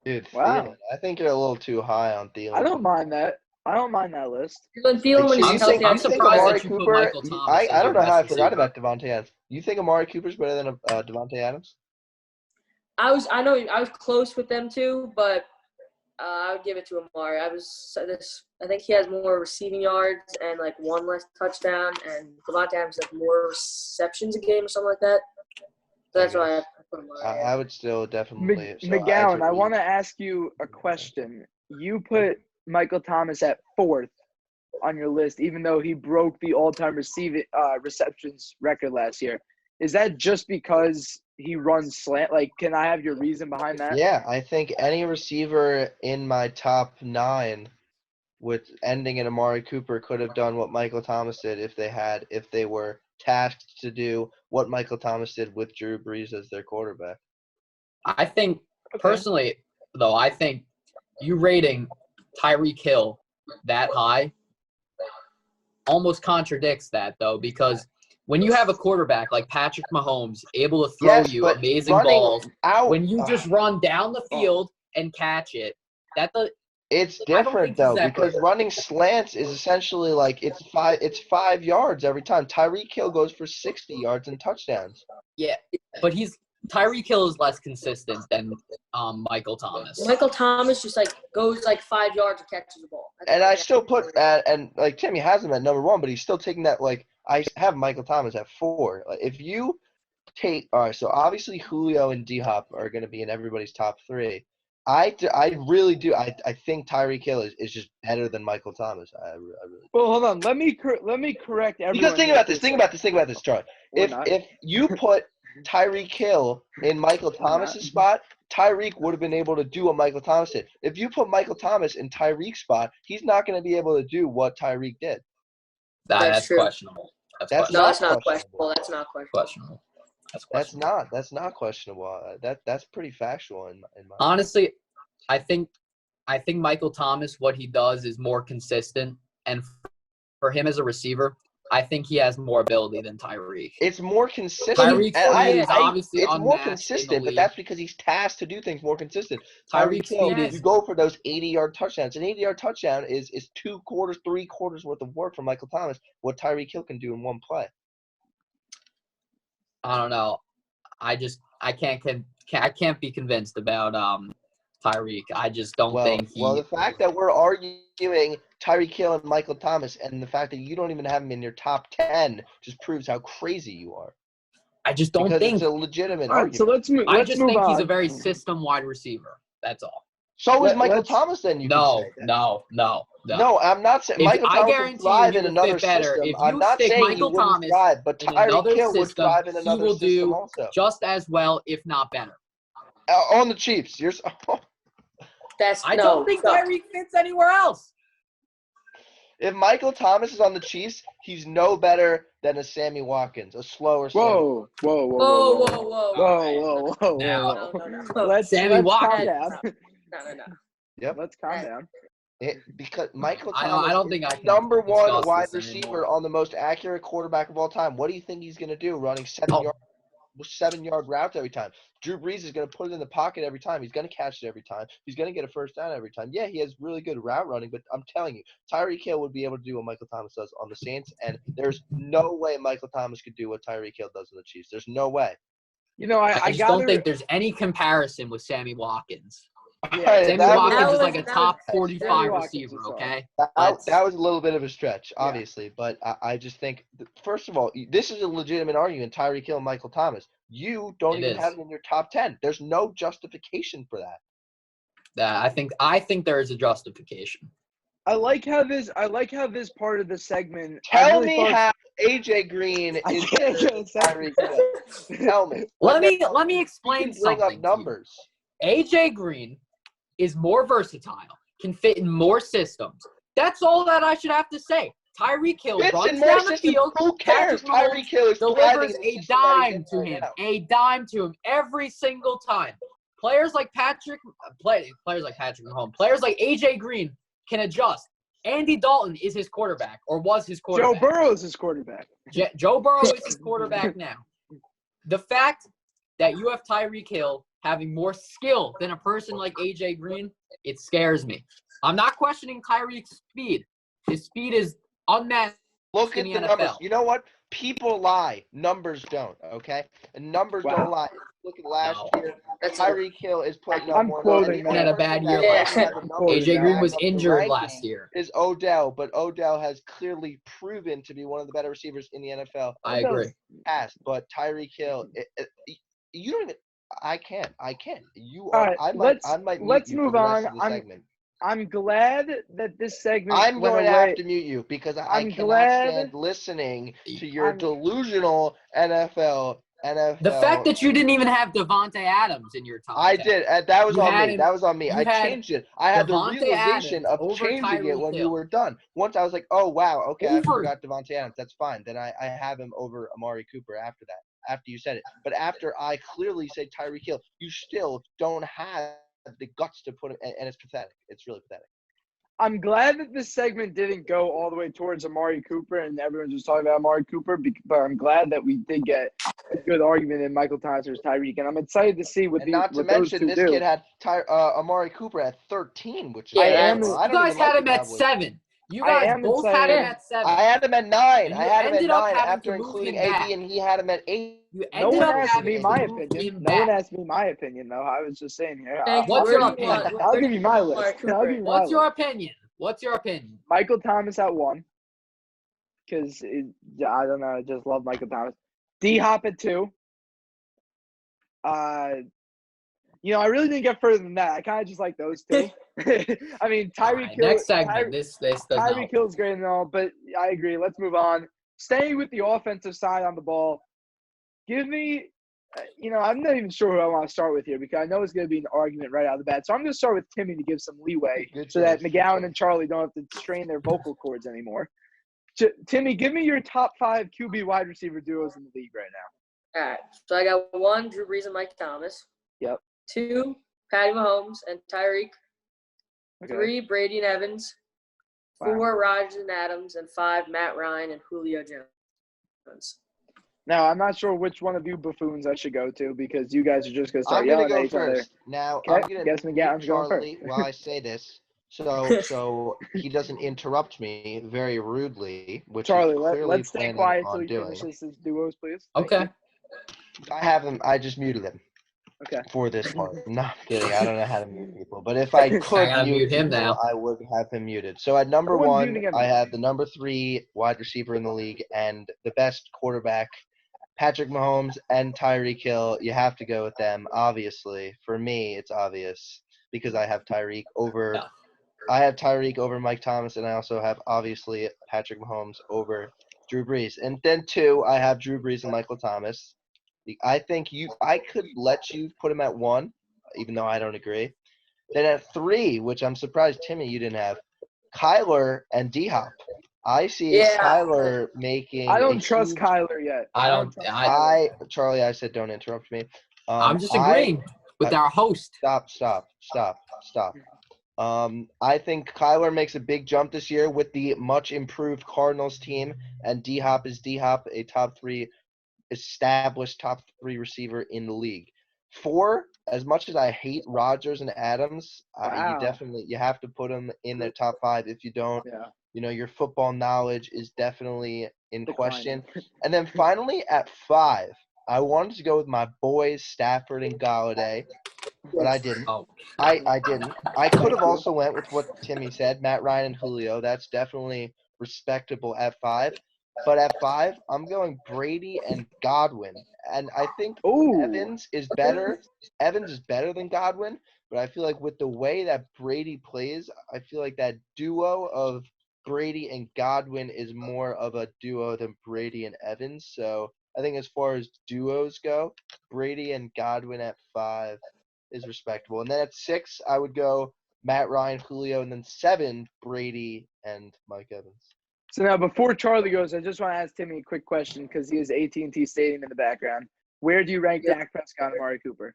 Dude, Wow. Thielen, I think you're a little too high on Thielen. I don't mind that. I don't mind that list. Thielen when he's I'm healthy. I'm surprised Amari that you put Cooper, Michael Thomas as I don't your know how I best forgot receiver. about Devontae Adams. You think Amari Cooper's better than Devontae Adams? I was close with them too, but I would give it to Amari. I think he has more receiving yards and like 1 less touchdown, and Devontae Adams like more receptions a game or something like that. So that's why I put Amari. I would still definitely. McGowan, I want to ask you a question. You put Michael Thomas at 4th on your list, even though he broke the all-time receptions record last year. Is that just because he runs slant? Like, can I have your reason behind that? Yeah, I think any receiver in my top 9 with ending in Amari Cooper could have done what Michael Thomas did if they were tasked to do what Michael Thomas did with Drew Brees as their quarterback. I think personally, though, I think you rating Tyreek Hill that high almost contradicts that, though, because when you have a quarterback like Patrick Mahomes able to throw Yes, you but amazing running balls, out, when you just run down the field and catch it, it's I don't different think though he's that because good. running slants is essentially like it's 5 yards every time. Tyreek Hill goes for 60 yards and touchdowns. yeah, but Tyreek Hill is less consistent than Michael Thomas. Michael Thomas just like goes like 5 yards and catches the ball. And I still put and like Timmy has him at number 1, but he's still taking that like I have Michael Thomas at 4. Like, if you take all right, so obviously Julio and D-Hop are going to be in everybody's top 3. I really do. I think Tyreek Hill is just better than Michael Thomas. I really. Well, hold on. Let me correct everyone. Because think about this, Charlie. We're not. If you put Tyreek Hill in Michael Thomas's spot, Tyreek would have been able to do what Michael Thomas did. If you put Michael Thomas in Tyreek's spot, he's not going to be able to do what Tyreek did. That's true. questionable. That's No, that's not questionable. questionable. That's not questionable. questionable. That's not questionable. That's pretty factual in my. Honestly, I think Michael Thomas, what he does is more consistent, and for him as a receiver, I think he has more ability than Tyreek. It's more consistent. Tyreek's and speed is obviously it's more unmatched in the consistent, but league. that's because he's tasked to do things more consistent. Tyreek's Hill, speed is you go for those 80-yard touchdowns. An 80-yard touchdown is 2 quarters, 3 quarters worth of work for Michael Thomas. What Tyreek Hill can do in one play. I don't know. I can't be convinced about Tyreek. I just don't think he. Well, the fact that we're arguing Tyreek Hill and Michael Thomas, and the fact that you don't even have him in your top 10, just proves how crazy you are. I just don't because think. it's a legitimate All right, so argument. I let's just move think on. he's a very system wide receiver. That's all. So is Michael let's- Thomas. Then you No, could say. no. No, I'm not saying If Michael I Thomas would guarantee thrive he in will another fit better. system. If I'm you not stick saying Michael he wouldn't Thomas thrive, but in Tyreek another Hill would system, thrive in he another will system do also. just as well, if not better. On the Chiefs, I don't think Tyreek fits anywhere else. if Michael Thomas is on the Chiefs, he's no better than a Sammy Watkins, a slower Sammy. Whoa. Now- No. Let's Sammy calm Watkins. down. No. Yep. Let's calm down. Because Michael I Thomas don't is think I the can number one discuss wide this receiver anymore. on the most accurate quarterback of all time. What do you think he's going to do running Oh. 7-yard routes every time? Drew Brees is going to put it in the pocket every time. He's going to catch it every time. He's going to get a first down every time. Yeah, he has really good route running, but I'm telling you, Tyreek Hill would be able to do what Michael Thomas does on the Saints, and there's no way Michael Thomas could do what Tyreek Hill does on the Chiefs. There's no way. You know, I just don't think there's any comparison with Sammy Watkins. Hey, Sammy that Watkins was- is like a that top was- 45 Sammy Watkins receiver, is okay? That was a little bit of a stretch, obviously, but I just think, first of all, this is a legitimate argument, Tyreek Hill and Michael Thomas. You don't It even is. have it in your top 10. There's no justification for that. I think there is a justification. I like how this part of the segment. I Tell really me thought- how AJ Green I is can't better get a than second. Tyreek Hill. Tell me. Let me You explain can bring something. up to you. numbers. AJ Green is more versatile, can fit in more systems. That's all that I should have to say. Tyreek Hill Fits runs in more down the systems. field. Who cares? Patrick Mahomes Tyreek Hill is thriving delivers in the a system that he's dime in to right him, now. a dime to him every single time. Players like Patrick Mahomes, players like AJ Green can adjust. Andy Dalton is his quarterback, or was his quarterback. Joe Burrow is his quarterback. Joe Burrow is his quarterback now. The fact that you have Tyreek Hill having more skill than a person like AJ Green, it scares me. I'm not questioning Tyreek's speed. His speed is unmatched. Look in at the the NFL. numbers. You know what? People lie. Numbers don't, okay? And numbers Wow. don't lie. Look at last year. That's Tyreek Hill is putting up I'm more. quoting and the that. only Had a person bad that year doesn't last have year. the numbers AJ Green back was up the injured ranking last year. Is Odell, but Odell has clearly proven to be one of the better receivers in the NFL. I agree. Past, but Tyreek Hill, you don't even. I can't. You All are. right, I might let's mute you for move the rest on. of the segment. I'm glad that this segment I'm went going to away. have to mute you because I I'm cannot glad- stand listening to your I'm- delusional NFL. The fact that you didn't even have Devontae Adams in your top I 10. did. That was You on had me. him- That was on me. you I had changed it. I had the Devontae realization Adams of over changing it Tyreek when you Hill. were done. Once I was like, oh, wow, okay, I Over. forgot Devontae Adams. That's fine. Then I have him over Amari Cooper after that, after you said it. But after I clearly said Tyreek Hill, you still don't have the guts to put him, and it's pathetic. It's really pathetic. I'm glad that this segment didn't go all the way towards Amari Cooper and everyone's just talking about Amari Cooper, but I'm glad that we did get a good argument in Michael Thomas versus Tyreek, and I'm excited to see what And not to what those mention, two this do. kid had Amari Cooper at 13, which is Yeah, I am- incredible. I You don't guys even had like him the at Cowboys. 7. You I guys am both had him excited. at 7. I had him at 9. And I you had him at ended up 9 having after to move including him AB, back. and he had him at 8. You No ended one up asked having me to my move opinion. him No one back. asked me my opinion, though. I was just saying here. Thank you. What's Where your do you want- opinion? I'll where give do you my want list. Amari I'll Cooper? give you my What's your list. opinion? What's your opinion? Michael Thomas at 1. Because, I don't know, I just love Michael Thomas. D-Hop at 2. I really didn't get further than that. I kind of just like those two. I mean, All Tyreek right, Hill. next segment. This does not. Tyreek Hill's great and all, but I agree. Let's move on. Staying with the offensive side on the ball, give me, I'm not even sure who I want to start with here because I know it's going to be an argument right out of the bat. So I'm going to start with Timmy to give some leeway Good so that choice. McGowan and Charlie don't have to strain their vocal cords anymore. Timmy, give me your top 5 QB wide receiver duos in the league right now. All right. So I got 1, Drew Brees and Mike Thomas. Yep. 2, Patty Mahomes and Tyreek. Okay. 3, Brady and Evans. Wow. 4, Rodgers and Adams. And 5, Matt Ryan and Julio Jones. Now, I'm not sure which one of you buffoons I should go to because you guys are just going to start I'm going yelling to at go each other. first. Now, Okay, I'm going guess to McGowan's going Charlie first. while I say this. So he doesn't interrupt me very rudely, which Charlie, he's clearly let's stay planning quiet till on he doing. finishes his duos, please. Thank Okay. you. I have him. I just muted him. Okay. For this part. No, I'm kidding. I don't know how to mute people. But if I could gotta mute him people, now. I would have him muted. So at number Everyone's 1, muting him. I have the number 3 wide receiver in the league and the best quarterback Patrick Mahomes and Tyreek Hill, you have to go with them, obviously. For me, it's obvious because I have Tyreek over Mike Thomas, and I also have, obviously, Patrick Mahomes over Drew Brees. And then 2, I have Drew Brees and Michael Thomas. I could let you put him at 1, even though I don't agree. Then at 3, which I'm surprised, Timmy, you didn't have, Kyler and D-Hop. I see Kyler making. I don't trust Kyler yet. Charlie, I said don't interrupt me. I'm just agreeing with our host. Stop. I think Kyler makes a big jump this year with the much improved Cardinals team, and D-Hop is D-Hop, a established top 3 receiver in the league. 4, as much as I hate Rodgers and Adams, you have to put them in the top 5. If you don't, your football knowledge is definitely in question. And then finally at 5, I wanted to go with my boys Stafford and Galladay, but I didn't. I didn't. I could have also went with what Timmy said, Matt Ryan and Julio. That's definitely respectable at 5. But at 5, I'm going Brady and Godwin. And I think Evans is better. Evans is better than Godwin. But I feel like with the way that Brady plays, I feel like that duo of Brady and Godwin is more of a duo than Brady and Evans. So I think as far as duos go, Brady and Godwin at 5 is respectable. And then at 6, I would go Matt Ryan, Julio, and then 7, Brady and Mike Evans. So now before Charlie goes, I just want to ask Timmy a quick question because he has AT&T Stadium in the background. Where do you rank Dak Prescott and Amari Cooper?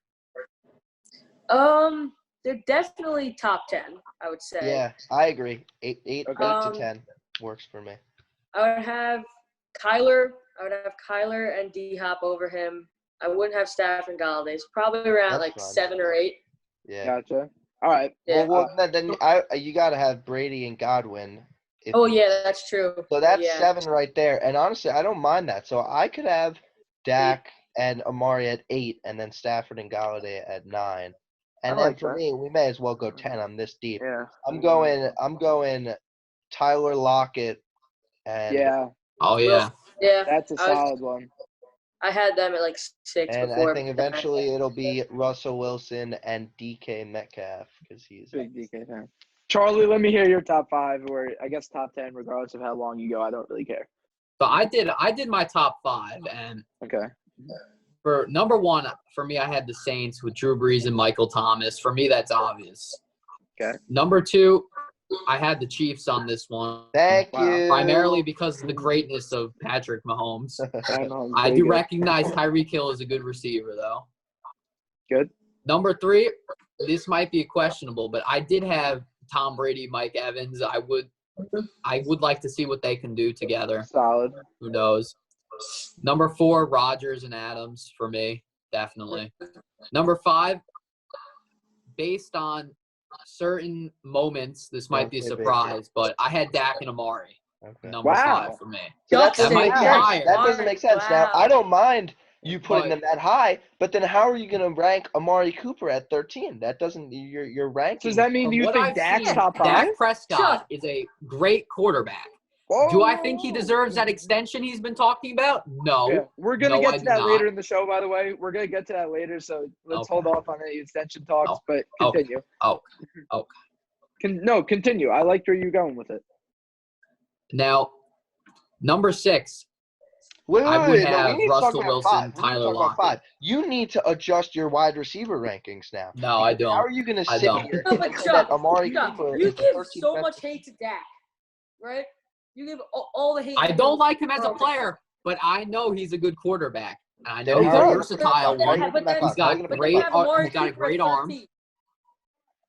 They're definitely top 10, I would say. Yeah, I agree. 8 to 10 works for me. I would have Kyler and D-Hop over him. I wouldn't have Stafford and Galladay. It's probably around fine. 7 or 8. Yeah. Gotcha. All right. Yeah. Well, then you got to have Brady and Godwin. That's true. So that's 7 right there. And honestly, I don't mind that. So I could have Dak and Amari at 8 and then Stafford and Galladay at 9. And then for me, we may as well go 10. I'm this deep. Yeah. I'm going Tyler Lockett and Yeah. That's a solid one. I had them at 6 and before. I think eventually it'll be Russell Wilson and DK Metcalf because he's big DK fan. Charlie, let me hear your top 5 or I guess top 10 regardless of how long you go. I don't really care. So I did my top 5 and for number 1, for me, I had the Saints with Drew Brees and Michael Thomas. For me, that's obvious. Okay. Number 2, I had the Chiefs on this one. Thank you. Primarily because of the greatness of Patrick Mahomes. I do recognize Tyreek Hill is a good receiver, though. Good. Number 3, this might be questionable, but I did have Tom Brady, Mike Evans. I would like to see what they can do together. Solid. Who knows? Number 4, Rodgers and Adams for me, definitely. Number 5, based on certain moments, this might be a surprise, but I had Dak and Amari. Number 5 for me. That doesn't make sense. Wow. Now, I don't mind you putting them that high, but then how are you going to rank Amari Cooper at 13? That doesn't – your ranking. Does that mean you think Dak's top 5? Dak Prescott is a great quarterback. Do I think he deserves that extension he's been talking about? No. Yeah. We're going to get to that later in the show, by the way. We're going to get to that later, so let's hold off on any extension talks, but continue. Continue. I liked where you're going with it. Now, number 6, I would have Russell Wilson, Tyler Lockett. You need to adjust your wide receiver rankings now. No, I don't. How are you going to sit here and Chuck, Amari Cooper you give so much hate to Dak, right? You give all the hate. I don't like him as a player, but I know he's a good quarterback. I know he's a versatile one. He's got a great arm.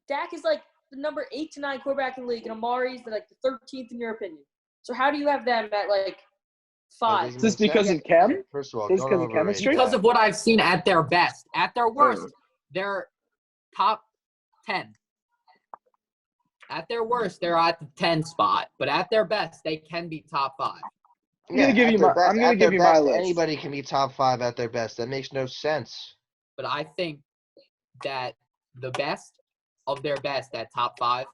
Dak is like the number 8 to 9 quarterback in the league, and Amari's the 13th in your opinion. So how do you have them at 5? Is this because of chem? First of all, because of chemistry? Because of what I've seen at their best. At their worst, they're top 10. At their worst, they're at the 10 spot. But at their best, they can be top 5. I'm going to give you my list. Anybody can be top 5 at their best. That makes no sense. But I think that the best of their best at top 5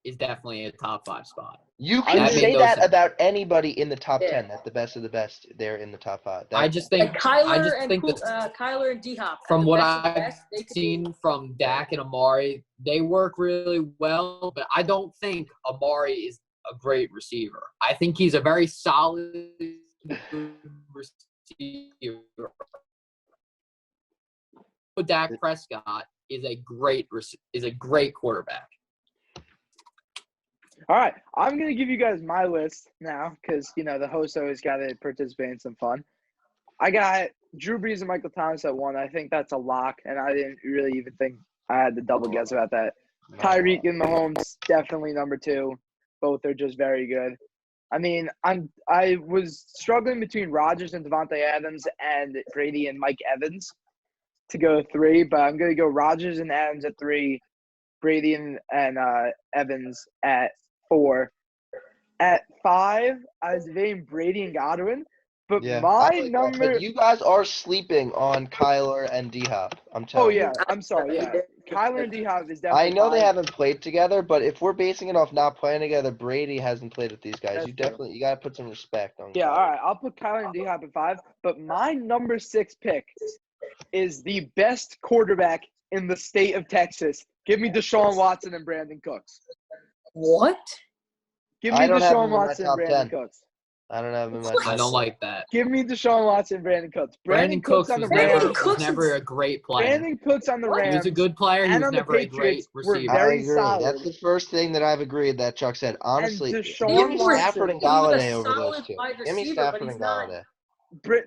is definitely a top 5 spot. You I can mean, say those- that about anybody in the top Yeah. 10. That the best of the best, they're in the top 5. I just think Like Kyler I just and think that Kyler and D-Hop. from what best of the I've best, they could be- seen from Dak and Amari, they work really well, but I don't think Amari is a great receiver. I think he's a very solid receiver. Dak Prescott is a great quarterback. All right, I'm going to give you guys my list now because, the host always got to participate in some fun. I got Drew Brees and Michael Thomas at 1. I think that's a lock, and I didn't really even think I had to double guess about that. Tyreek and Mahomes, definitely number 2. Both are just very good. I mean, I was struggling between Rodgers and Devontae Adams and Brady and Mike Evans to go 3, but I'm going to go Rodgers and Adams at 3, Brady and Evans at 4. At 5, I was debating Brady and Godwin, but Yeah, my I like that. number. But you guys are sleeping on Kyler and D-Hop. I'm Oh telling you. yeah, I'm sorry. Yeah, Kyler and D-Hop is definitely. I know they 5. haven't played together, but if we're basing it off not playing together, Brady hasn't played with these guys. That's You true. definitely you gotta put some respect on. Yeah, Kyler. all right. I'll put Kyler and D-Hop at 5, but my number 6 pick is the best quarterback in the state of Texas. Give me Deshaun Watson and Brandon Cooks. What? Give me I don't have him Deshaun in my Watson and top Brandon 10. Cooks. I don't have him in my top I don't 10. like that. Give me Deshaun Watson and Brandon Cooks. Brandon Cooks on the was never, Rams. was never a great player. Brandon Cooks on the Rams. He was a good player. He and was on the never a great Patriots were receiver. I very agree. solid. That's the first thing that I've agreed that Chuck said. Honestly, Deshaun give me Watson- Stafford and He was a Galladay over those solid 2. wide Give me receiver, but Stafford he's and not. Galladay.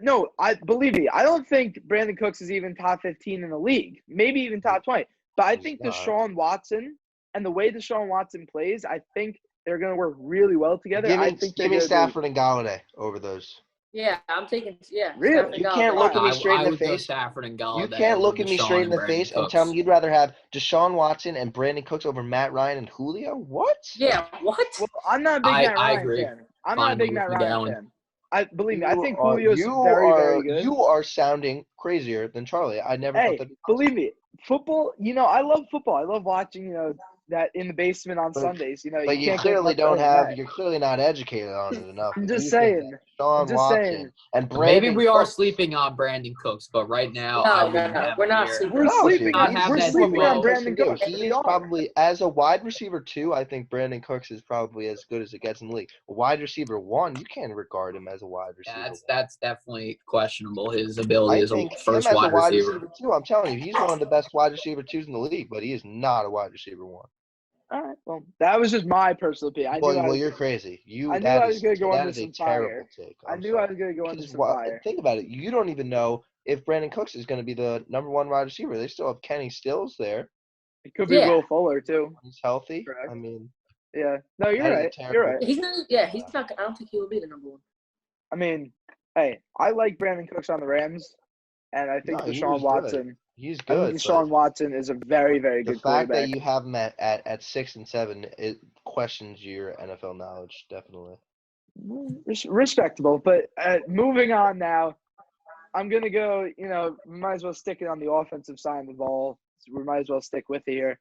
No, I believe me. I don't think Brandon Cooks is even top 15 in the league, maybe even top 20. But I He's think not. Deshaun Watson and the way Deshaun Watson plays, I think they're going to work really well together. Give I me, think give me Stafford and Galladay over those. Yeah, I'm taking Really? Stafford You Golladay. can't look at me I straight in the would go face. Stafford and You Galladay can't over look at me Deshaun straight in the Brandon face and Cooks. tell me you'd rather have Deshaun Watson and Brandon Cooks over Matt Ryan and Julio? What? Yeah, what? Well, I'm not a big Matt I Ryan agree. fan. I'm not a big Fine Matt with me, Ryan Dallin. fan. I believe me. I think You are- Julio's you very, are, very good. You are sounding crazier than Charlie. I never Hey, thought that. believe me, football. I love football. I love watching. That in the basement on But- Sundays. But you can't get clearly much don't better than have. that. You're clearly not educated on it enough. I'm If just you think saying. that Deshaun I'm just Watson saying. and Maybe Brandon we are Cooks- sleeping on Brandon Cooks, but right now No, I no, wouldn't no, have we're him not here. sleeping. We're No, sleeping. dude, Not he's- have We're that this is what sleeping Brandon on duo. Cooks Brandon can do. Cooks. He We is are. probably, as a wide receiver 2, I think Brandon Cooks is probably as good as it gets in the league. A wide receiver 1, you can't regard him as a wide receiver. Yeah, 1. that's definitely questionable. His ability I as a think him first as a wide wide receiver. receiver 2, I'm telling you, he's one of the best wide receiver 2s in the league, but he is not a wide receiver 1. All right. Well, that was just my personal opinion. Well, you're crazy. I knew I was gonna go That into is a some fire. terrible take. I I'm knew I sorry. was going to go into Because some fire. think about it. You don't even know if Brandon Cooks is going to be the number 1 wide receiver. They still have Kenny Stills there. It could be Yeah. Will Fuller too. He's healthy. Correct. I mean, Yeah. No, you're That is a right. terrible You're right. He's not. Yeah, he's not. I don't think he will be the number 1. I mean, hey, I like Brandon Cooks on the Rams, and I think No, he Deshaun was good. Watson. he's I think good. Deshaun But Watson is a very, very the good fact quarterback. that you have him at 6 and 7, it questions your NFL knowledge, definitely. Respectable, but moving on now, I'm gonna go. We might as well stick it on the offensive side of the ball. So we might as well stick with it here.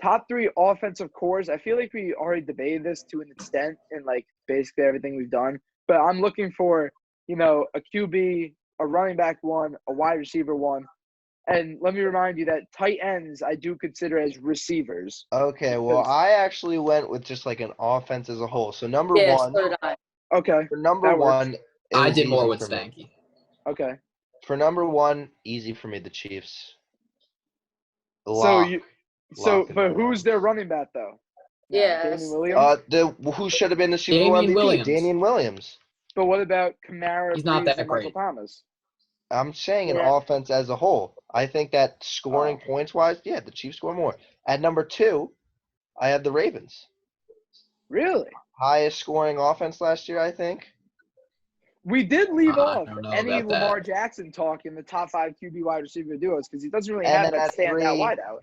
Top 3 offensive cores. I feel like we already debated this to an extent in basically everything we've done. But I'm looking for a QB, a running back 1, a wide receiver 1, and let me remind you that tight ends I do consider as receivers. Okay, well, I actually went with just like an offense as a whole. So number Yeah, 1, so did I. Okay. for number that works. 1, it I was did more easy with for me. Stanky. Okay. For number 1, easy for me, the Chiefs. So Lock. but number who's 1. their running back though? Yeah, Damien Williams. Who should have been the Super Bowl Damien MVP? Williams. Damian Williams. But what about Kamara, He's not Brees, that and Michael great. Thomas? I'm saying an Yeah. offense as a whole. I think that scoring points wise, yeah, the Chiefs score more. At number 2, I have the Ravens. Really? Highest scoring offense last year, I think. We did leave I off don't know any about that. Lamar Jackson talk in the top 5 QB wide receiver duos because he doesn't really And have then that at standout 3, wideout.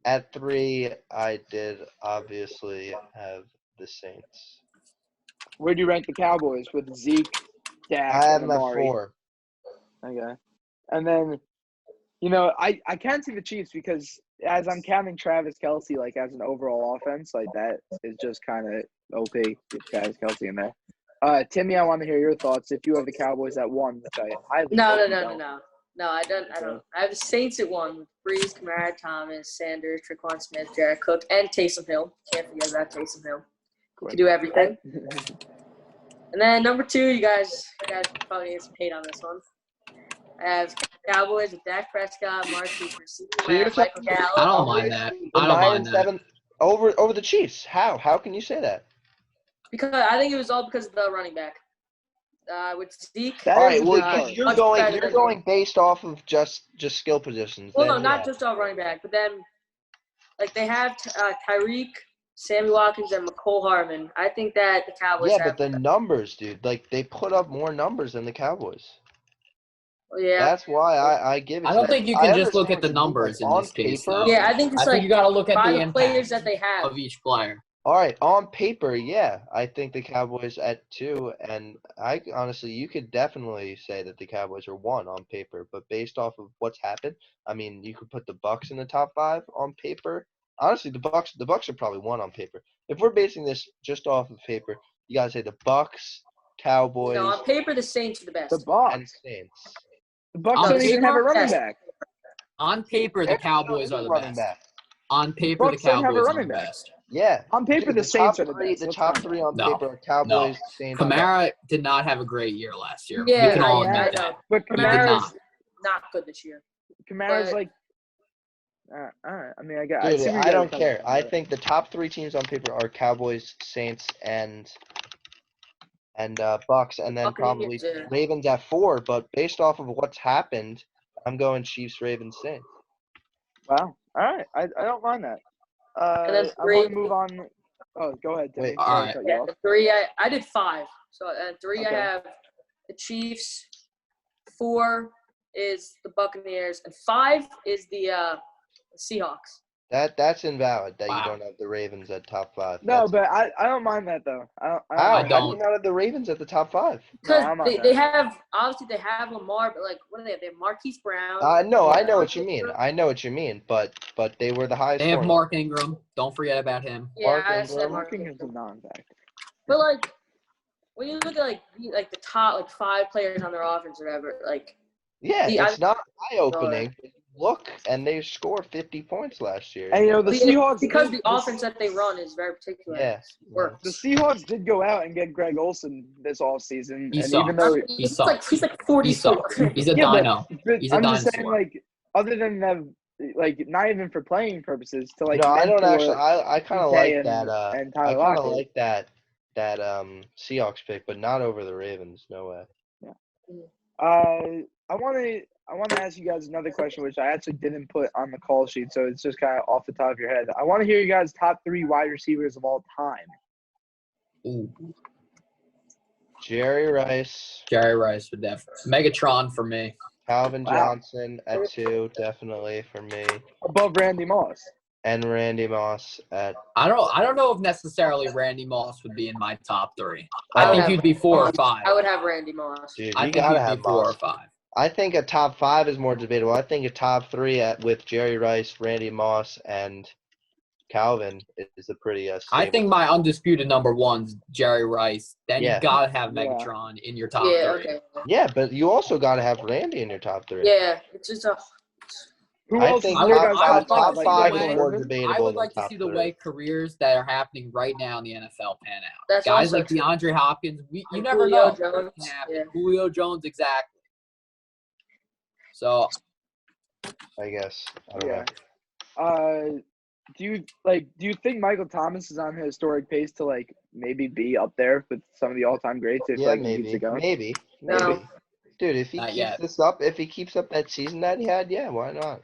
At 3, I did obviously have the Saints. Where do you rank the Cowboys with Zeke, Dak, I have and them at Amari? 4. Okay. And then, I can't see the Chiefs because as I'm counting Travis Kelce like as an overall offense, like that is just kind of OP with Travis Kelce in there. Timmy, I want to hear your thoughts. If you have the Cowboys at 1, which I highly No, hope you don't. No, I don't. I have the Saints at 1 with Breeze, Kamara, Thomas, Sanders, Tre'Quan Smith, Jared Cook, and Taysom Hill. Can't forget about Taysom Hill. He can do everything. And then number 2, you guys probably get some hate on this one. I have Cowboys with Dak Prescott, Mark Cooper, Michael Gallup. I don't mind that. The I don't 9 and mind that. 7 over the Chiefs. How can you say that? Because I think it was all because of the running back. With Zeke. That All is right, a well, good part. you're going based off of just skill positions. Well, then, no, not just all running back, but then like they have Tyreek, Sammy Watkins, and McCole Hardman. I think that the Cowboys Yeah, have. but the numbers, dude, like they put up more numbers than the Cowboys. Yeah. That's why I give it. I don't to think them. you can I just look understand at the what you mean, numbers like, in on this case, paper. though. Yeah, I think it's I think you got to look at by the the impact players that they have. of each player. All right, on paper, yeah, I think the Cowboys at 2, and I honestly, you could definitely say that the Cowboys are 1 on paper, but based off of what's happened, I mean, you could put the Bucks in the top 5 on paper. Honestly, the Bucks are probably 1 on paper. If we're basing this just off of paper, you gotta say the Bucks, Cowboys, No, on paper, the Saints are the best. The Bucs. and Saints. The Bucs On don't even have a paper? running Yes. back. On paper, the Cowboys are the running best. back. On paper, the Bucs don't have a Cowboys are running the back. best. Yeah. On paper, Dude, the Saints are the three, best. the Let's top find 3 out. on No. paper are Cowboys, Saints. Kamara did not have a great year last year. Yeah, we can all I admit know. that. But He did Kamara's Not good this year. Kamara's But- like. All right. I mean, I Dude, see where you I guys don't are coming care. from, I but- think the top 3 teams on paper are Cowboys, Saints, and Bucks, and then probably Buccaneers, yeah. Ravens at 4. But based off of what's happened, I'm going Chiefs, Ravens, Saints. Wow. All right. I don't mind that. And then I 3. want to move on. Oh, go ahead, Timmy. Wait, Sorry to all right. cut you Yeah, off. the 3, I did 5. So at 3, Okay. I have the Chiefs. 4 is the Buccaneers, and 5 is the Seahawks. That's invalid that you Wow. don't have the Ravens at top 5. No, That's- but I don't mind that though. How? I How do don't. you not have the Ravens at the top 5? Because I'm on they that. have obviously they have Lamar, but like what do they have? They have Marquise Brown. No, I know what you mean. But they were the highest. They have scoring. Mark Ingram. Don't forget about him. Yeah, Mark I said Ingram. Mark Marking is a Ingram. non-factor. But like when you look at like the top 5 players on their offense or whatever, like Yeah, The- it's not eye-opening. Look, and they scored 50 points last year. And the Seahawks because did- the offense that they run is very particular. Yeah. Works. The Seahawks did go out and get Greg Olson this offseason, He and sucks. even though He's sucks. like He 44. sucks. He's a Yeah, dino. but He's a I'm just saying, dinosaur. like, other than them, like, not even for playing purposes, to like. No, I don't mentor actually. I kind of DK like and- that. and I Tyler kind of Lockett. like that Seahawks pick, but not over the Ravens. No way. I want to ask you guys another question, which I actually didn't put on the call sheet, so it's just kind of off the top of your head. I want to hear you guys' top 3 wide receivers of all time. Ooh, Jerry Rice, Jerry Rice would definitely. Megatron for me. Calvin Wow. Johnson at 2, definitely for me, Above Randy Moss. and Randy Moss at. I don't know if necessarily Randy Moss would be in my top 3. I I would think have- he'd be 4 or 5. I would have Randy Moss. Dude, I you think gotta he'd have be 4 or Moss. 5. I think a top 5 is more debatable. I think a top 3 with Jerry Rice, Randy Moss, and Calvin is a pretty. I stable. think my undisputed number 1's Jerry Rice. Then Yeah. you gotta have Yeah. Megatron in your top Yeah. 3. Okay. Yeah, but you also gotta have Randy in your top 3. Yeah. It's just a. Who I else think is I your would- guys' I would top like five? to see Like, the way- Michael more Irvin? debatable I would than like to top see the 3. way careers that are happening right now in the NFL pan out. That's Guys also like true. DeAndre Hopkins, you And never Julio know. Jones, What can happen. yeah. Julio Jones, exactly. So I guess. I don't Yeah. know. Do you think Michael Thomas is on a historic pace to like maybe be up there with some of the all-time greats if Yeah, like he keeps it going? maybe. No. Dude, if he Not keeps yet. this up, if he keeps up that season that he had, yeah, why not?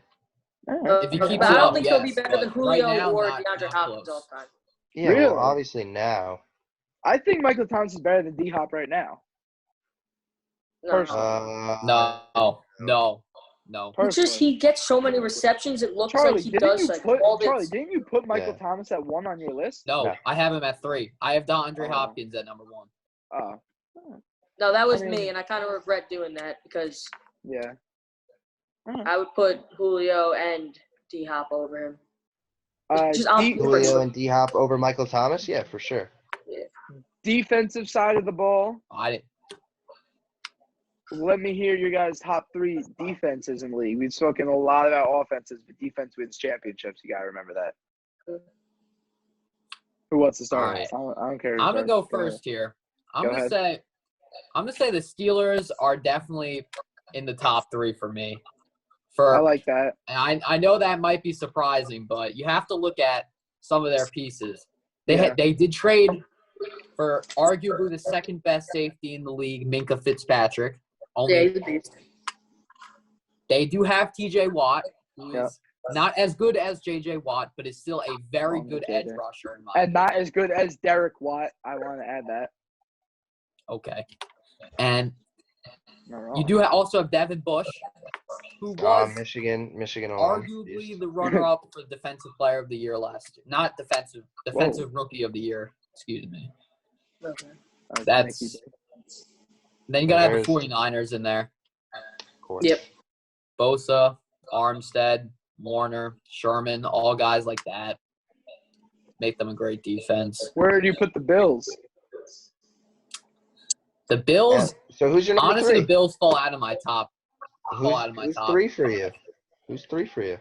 All right. if he But keeps I it don't up, think he'll be yes, better than but right Julio now, or not DeAndre Hopkins close. all the time. Yeah, Really? well, obviously now. I think Michael Thomas is better than D-Hop right now. No. Personally. No. It's just he gets so many receptions. It looks Charlie, like he does like all this. didn't you put Michael Yeah. Thomas at 1 on your list? No, No. I have him at 3. I have DeAndre Oh. Hopkins at number 1. Oh, No, that was I mean- me, and I kind of regret doing that because yeah. I would put Julio and D-Hop over him. D- Julio and D-Hop over Michael Thomas? Yeah, for sure. defensive side of the ball. I didn't. Let me hear your guys' top 3 defenses in the league. We've spoken a lot about offenses, but defense wins championships. You got to remember that. Who wants to start? All right. I don't care. I'm gonna go first here. I'm gonna say the Steelers are definitely in the top 3 for me. I like that. And I know that might be surprising, but you have to look at some of their pieces. They did trade for arguably the second best safety in the league, Minka Fitzpatrick. He's a beast. They do have TJ Watt, who is not as good as JJ Watt, but is still a very good edge rusher in my opinion. Not as good as Derek Watt. I want to add that. Okay. And you do also have Devin Bush, who was Michigan arguably the runner-up for Defensive Player of the Year last year. Not defensive Rookie of the Year. Excuse me. Okay. Then you got to have the 49ers in there. Of course. Yep. Bosa, Armstead, Warner, Sherman, all guys like that. Make them a great defense. Where do you put the Bills? The Bills. So who's your number honestly, 3? the Bills fall out of my top. Who's 3 for you? Who's 3 for you?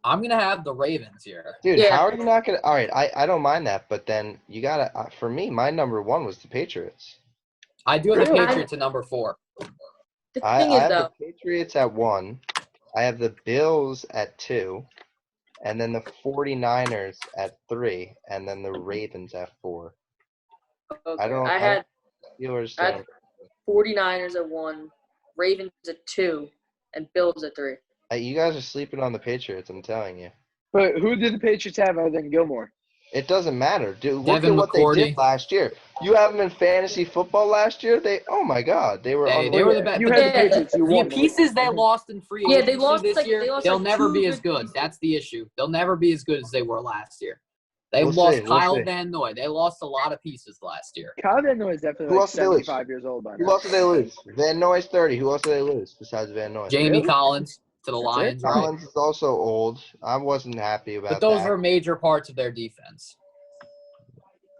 I'm gonna have the Ravens here. Dude, how are you not gonna? All right, I don't mind that, but then you gotta. For me, my number 1 was the Patriots. I do have the Patriots at number 4. I have the Patriots at 1. I have the Bills at 2, and then the 49ers at 3, and then the Ravens at 4. Okay. I had Steelers. I had 49ers at 1, Ravens at 2, and Bills at 3. You guys are sleeping on the Patriots, I'm telling you. But who did the Patriots have other than Gilmore? It doesn't matter. Dude, look Devin at what McCourty. they did last year. You have them in fantasy football last year? Oh my God. They were They were the best. You had the Patriots. You The won. pieces they lost in free agency they lost this year, they'll never be as good. pieces. That's the issue. They'll never be as good as they were last year. They We'll lost see. Kyle Van Noy. They lost a lot of pieces last year. Kyle Van Noy is definitely Who like else did they lose? 75 years old by now. Who else did they lose? Van Noy's 30. Who else did they lose besides Van Noy? Jamie Collins to the Lions. Right? Collins is also old. I wasn't happy about But those that. were major parts of their defense.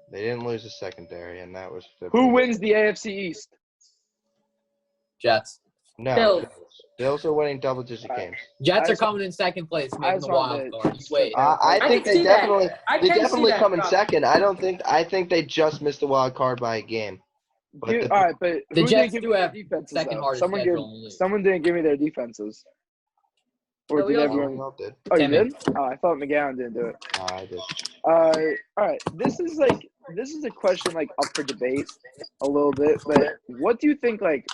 They didn't lose the secondary, and that was Who wins the AFC East? Jets. No. Bills. Bills are winning double-digit games. Jets are coming in second place, making the wild card. Just wait. I think they definitely that, come in second. I think they just missed the wild card by a game. But all right, but the who Jets didn't give do me their have defenses, second though? hardest Someone schedule in the league. Someone didn't give me their defenses. Or No, we did all everyone? all did. Oh, you Timmy. did? Oh, I thought McGowan didn't do it. No, I did. All right. This is a question like up for debate a little bit, but what do you think? Like,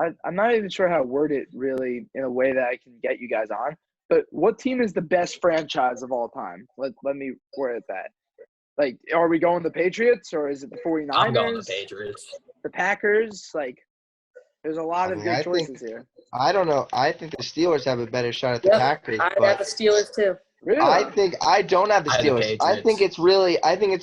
I'm not even sure how to word it really in a way that I can get you guys on. But what team is the best franchise of all time? Let me word it that. Like, are we going the Patriots or is it the 49ers? I'm going the Patriots. The Packers? Like, there's a lot of good choices here. I don't know. I think the Steelers have a better shot at the Packers. I got the Steelers too. Really? I don't have the Steelers. I think it's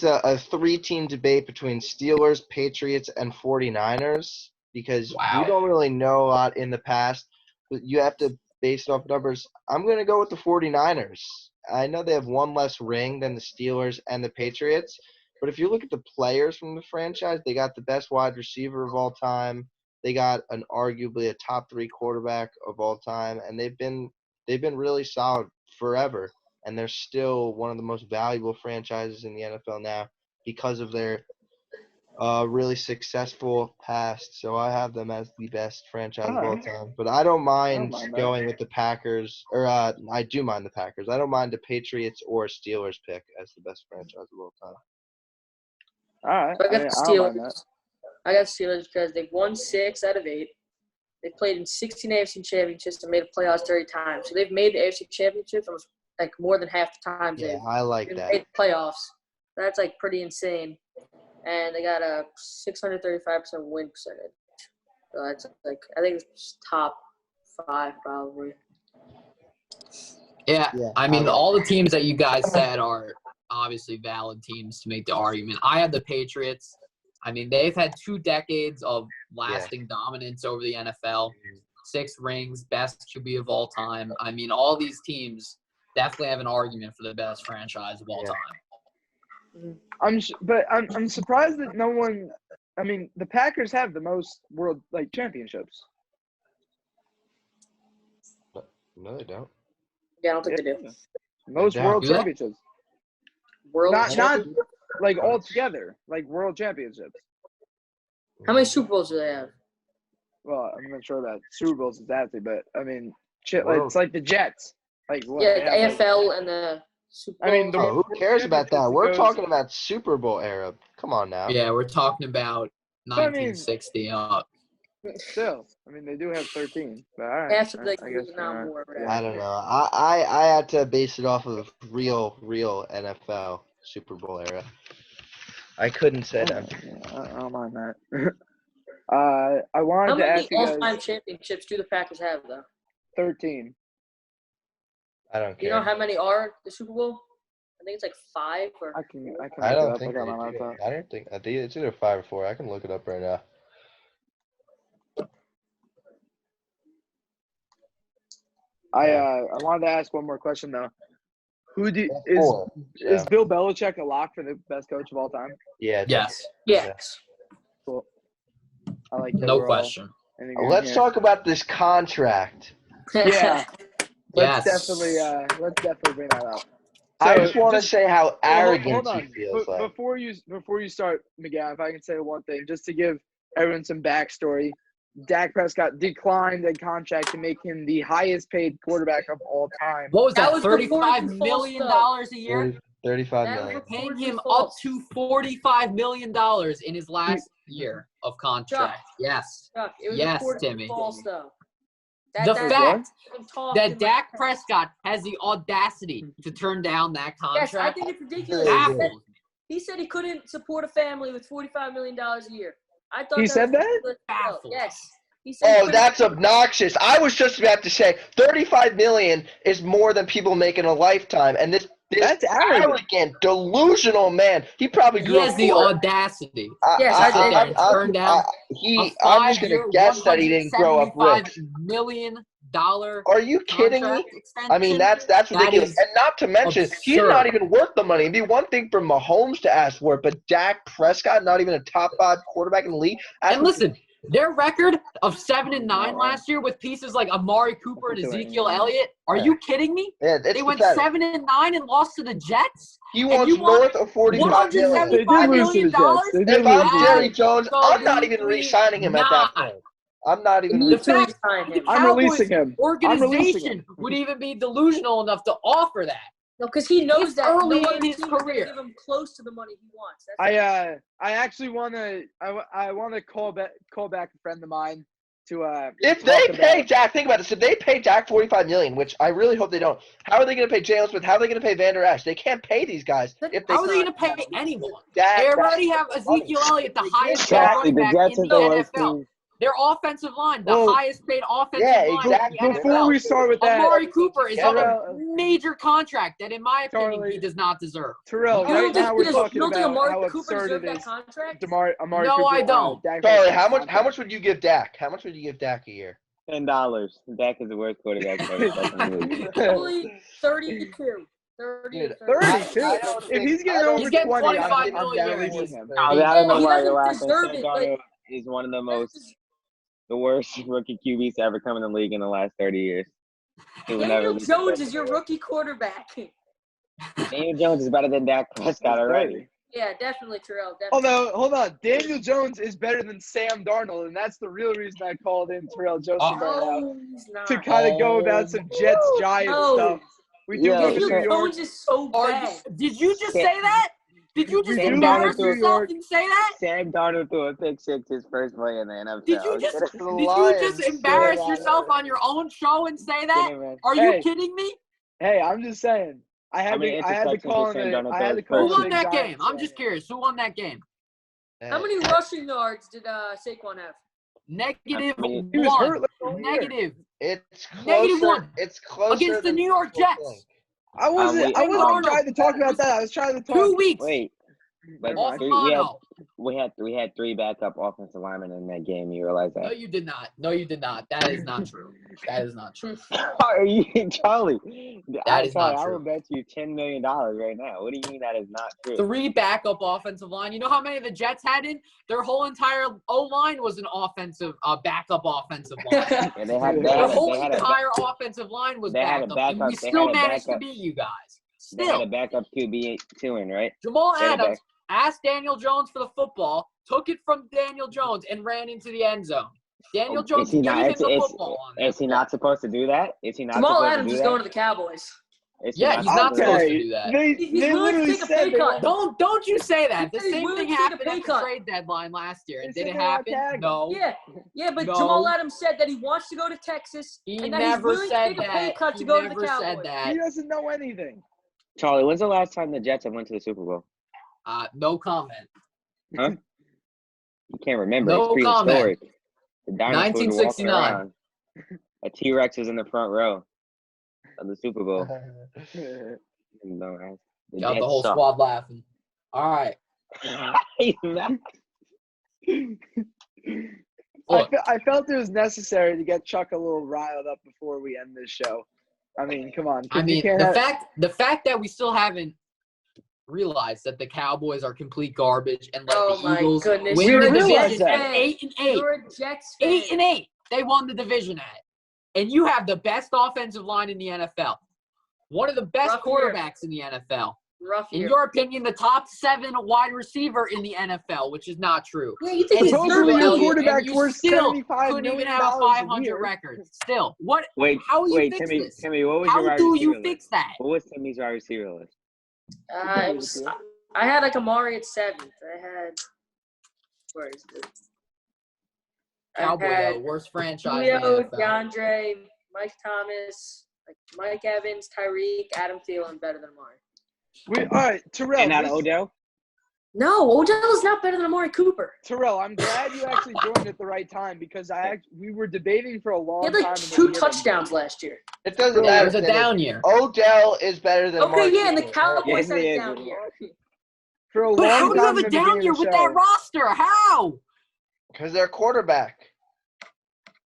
a 3-team debate between Steelers, Patriots, and 49ers because we don't really know a lot in the past. But you have to base it off numbers. I'm going to go with the 49ers. I know they have one less ring than the Steelers and the Patriots, but if you look at the players from the franchise, they got the best wide receiver of all time. They got arguably a top 3 quarterback of all time, and they've been really solid forever. And they're still one of the most valuable franchises in the NFL now because of their really successful past. So I have them as the best franchise of all time. But I don't mind going with the Packers, or I do mind the Packers. I don't mind the Patriots or Steelers pick as the best franchise of all time. All right. So I got the Steelers. I got Steelers because they've won 6 out of 8. They played in 16 AFC championships and made the playoffs 30 times. So they've made the AFC championships almost like more than half the time. Yeah, I like that. Made the playoffs. That's like pretty insane. And they got a 635% win percentage. So that's like, I think it's top 5 probably. Yeah, I mean, all the teams that you guys said are obviously valid teams to make the argument. I have the Patriots. I mean, they've had 2 decades of lasting dominance over the NFL. 6 rings, best QB of all time. I mean, all these teams definitely have an argument for the best franchise of all time. I'm surprised that no one. I mean, the Packers have the most world championships. No, they don't. Yeah, I don't think they do. Most They world do. championships. World Not champion? like all together, like world championships. How many Super Bowls do they have? Well, I'm not sure about Super Bowls exactly, but I mean, World. it's like the Jets. Like what? Yeah, they the have, AFL and the Super Bowl. I mean, Oh, who cares about that? We're goes- talking about Super Bowl era. Come on now. Yeah, we're talking about I mean- 1960 up. Still, I mean, they do have 13. But all right, Half of I the guess not more. Whatever. I don't know. I had to base it off of real NFL Super Bowl era. I couldn't say that. I don't mind that. I wanted How to many ask you guys. all-time championships do the Packers have, though? 13. I don't You care. know how many are the Super Bowl? I think it's like 5 or. I can. I look it don't up. think I got they my do. laptop. I think it's either 5 or 4. I can look it up right now. I wanted to ask one more question though. Is 4. Yeah. Bill Belichick a lock for the best coach of all time? Yeah. Yes, Yes. Cool. I like that. no we're all question. in agreement Let's here. talk about this contract. Yeah. Yes. Let's definitely bring that up. I So, just want to say how arrogant hold he on. feels like. Before you start, Miguel, if I can say one thing, just to give everyone some backstory. Dak Prescott declined a contract to make him the highest paid quarterback of all time. What was That that? was before $35 he million falls, a year? 35 That million. was Paying before him he up falls. to $45 million in his last year of contract. Yes. Chuck, it was Yes, before Timmy. he falls, though. The fact even talked that in Dak my- Prescott has the audacity to turn down that Yes, I contract think it's ridiculous. Yeah. baffles me. He said he couldn't support a family with $45 million a year. I thought He said was that? ridiculous. Baffles. Yes. He said he Oh, couldn't- that's obnoxious. I was just about to say 35 million is more than people make in a lifetime. And this That's arrogant. delusional man. He probably He grew has up the poor. audacity Yes, to I sit did. there and turn down I'm just gonna guess that he didn't grow up rich. $175 million Are you kidding me? contract extension. I mean, that's ridiculous. is And not to mention, he's absurd. not even worth the money. It'd be one thing for Mahomes to ask for it, but Dak Prescott, not even a top 5 quarterback in the league. And listen, their record of 7-9 last year with pieces like Amari Cooper and Ezekiel Elliott. Are you kidding me? Yeah, it's They went pathetic. 7-9 and lost to the Jets. He wants you want north of 45 million. They did $175 lose to the million. Jets. They did If lose I'm to the Jerry Jets. Jones, I'm not even Absolutely re-signing him at that not. point. I'm not even You The need to re-signing fact resign the him. I'm Cowboys releasing him. I'm releasing organization him. would even be delusional enough to offer that. No, because he knows It's that early no other in his team is gonna career. give him close to the money he wants. That's I actually want to call back a friend of mine to If talk they pay about- Dak, think about this. If they pay Dak $45 million, which I really hope they don't, how are they going to pay Jalen Smith? How are they going to pay Vander Esch? They can't pay these guys. If they How are they going to pay anyone? Dak, They already have Ezekiel Elliott, the highest paid Exactly. running The back Jets in is the the worst NFL. team. Their offensive line, the Well, highest paid offensive yeah, line exactly. in the Before NFL. we start with that, Amari Cooper is on a Terrell- major contract that, in my opinion, Charlie- he does not deserve. Terrell, You right don't now think we're you talking don't think about how Amari Cooper absurd deserved it that is. contract? Amari No, Cooper, I don't. Dak Charlie, Prescott. how much would you give Dak? How much would you give Dak a year? $10. Dak is the worst quarterback ever. That's in the league. Probably 32. 30 Dude, 32. I don't If think- he's I getting don't over He's getting 20, I'm 25 million definitely a year. releasing him. I don't know He why you're doesn't laughing. deserve Sam it, Darnold like- is one of the worst rookie QBs to ever come in the league in the last 30 years. He will never Daniel leave Jones the is your rookie quarterback. Daniel Jones is better than Dak Prescott already. Yeah, definitely, Tarell. Definitely. Although, hold on, Daniel Jones is better than Sam Darnold, and that's the real reason I called in Terrell Joseph right now No, he's not. to kind of go about some Jets Giants No. stuff. We do Yeah, live in Daniel New York. Jones is so bad. Did you just say that? Did you just We do embarrass live in New yourself York. and say that? Sam Darnold threw a pick six his first play in the NFL. Did you just Get it- embarrass Lions. yourself on your own show and say get that? it, man. Are Hey. you kidding me? Hey, I'm just saying. I had many to interceptions call did in Sam Darnold I had throw to his call Who in first a won big that Giants game? I'm fan. just curious. Who won that game? How many rushing yards did Saquon have? Negative I mean, he was one. hurt like all year. Negative. It's closer. Negative one. It's closer Against the than New York people Jets. think. I wasn't wait, I wasn't Darnold trying to talk about that. I was trying to talk. 2 weeks. Wait, But Off we had three backup offensive linemen in that game. You realize that? No, you did not. No, you did not. That is not true. That is not true. Are you, Charlie? That is not I true. will bet you $10 million right now. What do you mean that is not true? 3 backup offensive line. You know how many the Jets had in? Their whole entire O-line was an backup offensive line. And they had Their whole entire offensive line was backup. And we still managed to beat you guys. They had a backup QB too in, right? Jamal Adams asked Daniel Jones for the football, took it from Daniel Jones, and ran into the end zone. Daniel Jones gave him the football on that. Is he not supposed to do that? Is he not Jamal supposed Adams to do is that? going to the Cowboys. Is he Yeah, he's not supposed to do that. He's willing to take a pay cut. Don't you say that. The He's same willing thing to take a happened pay at the cut. trade deadline last year. And They did said it they happen? wanna tag him. No. Yeah, but No. Jamal Adams said that he wants to go to Texas He and that he's never willing to said take a pay that. cut He to go to the never said Cowboys. that. He doesn't know anything. Charlie, when's the last time the Jets have went to the Super Bowl? No comment. Huh? You can't remember. No It's prehistoric. The dinosaurs were walking 1969. around. A T-Rex was in the front row of the Super Bowl. No, Got the whole squad laughing. All right. I felt it was necessary to get Chuck a little riled up before we end this show. I mean, come on. I mean, the fact that we still haven't realized that the Cowboys are complete garbage and let the Eagles goodness. win You're the a division Jets at fan. 8-8. You're a Jets fan. 8-8. They won the division at. And you have the best offensive line in the NFL. One of the best Rough year. quarterbacks in the NFL. Rough In year. your opinion, the top 7 wide receiver in the NFL, which is not true. Yeah, you think And he's Supposedly Ezekiel your Elliott, quarterback's you worth still $75 couldn't even million have a a 500 year. record. Still, what? Wait, How do you fix Timmy, this? Timmy, what was your How wide do receiver you list? fix that? What was Timmy's wide receiver list? I had like Amari at 7th. I had where is it? Cowboy, I had though, worst franchise in Julio, the NFL. DeAndre, Mike Thomas, like Mike Evans, Tyreek, Adam Thielen better than Amari. All right, Tarell. And not Odell? No, Odell is not better than Amari Cooper. Terrell, I'm glad you actually joined at the right time because we were debating for a long He had time. like in the 2 beginning. touchdowns last year. It doesn't Yeah, it matter. was a Dennis. down year. Odell is better than Okay, Mark yeah, and the Cooper. Cowboys Yes, had he a is. down year. For a long But how time do you have in a the down beginning year of the with show. that roster? How? Because they're quarterback.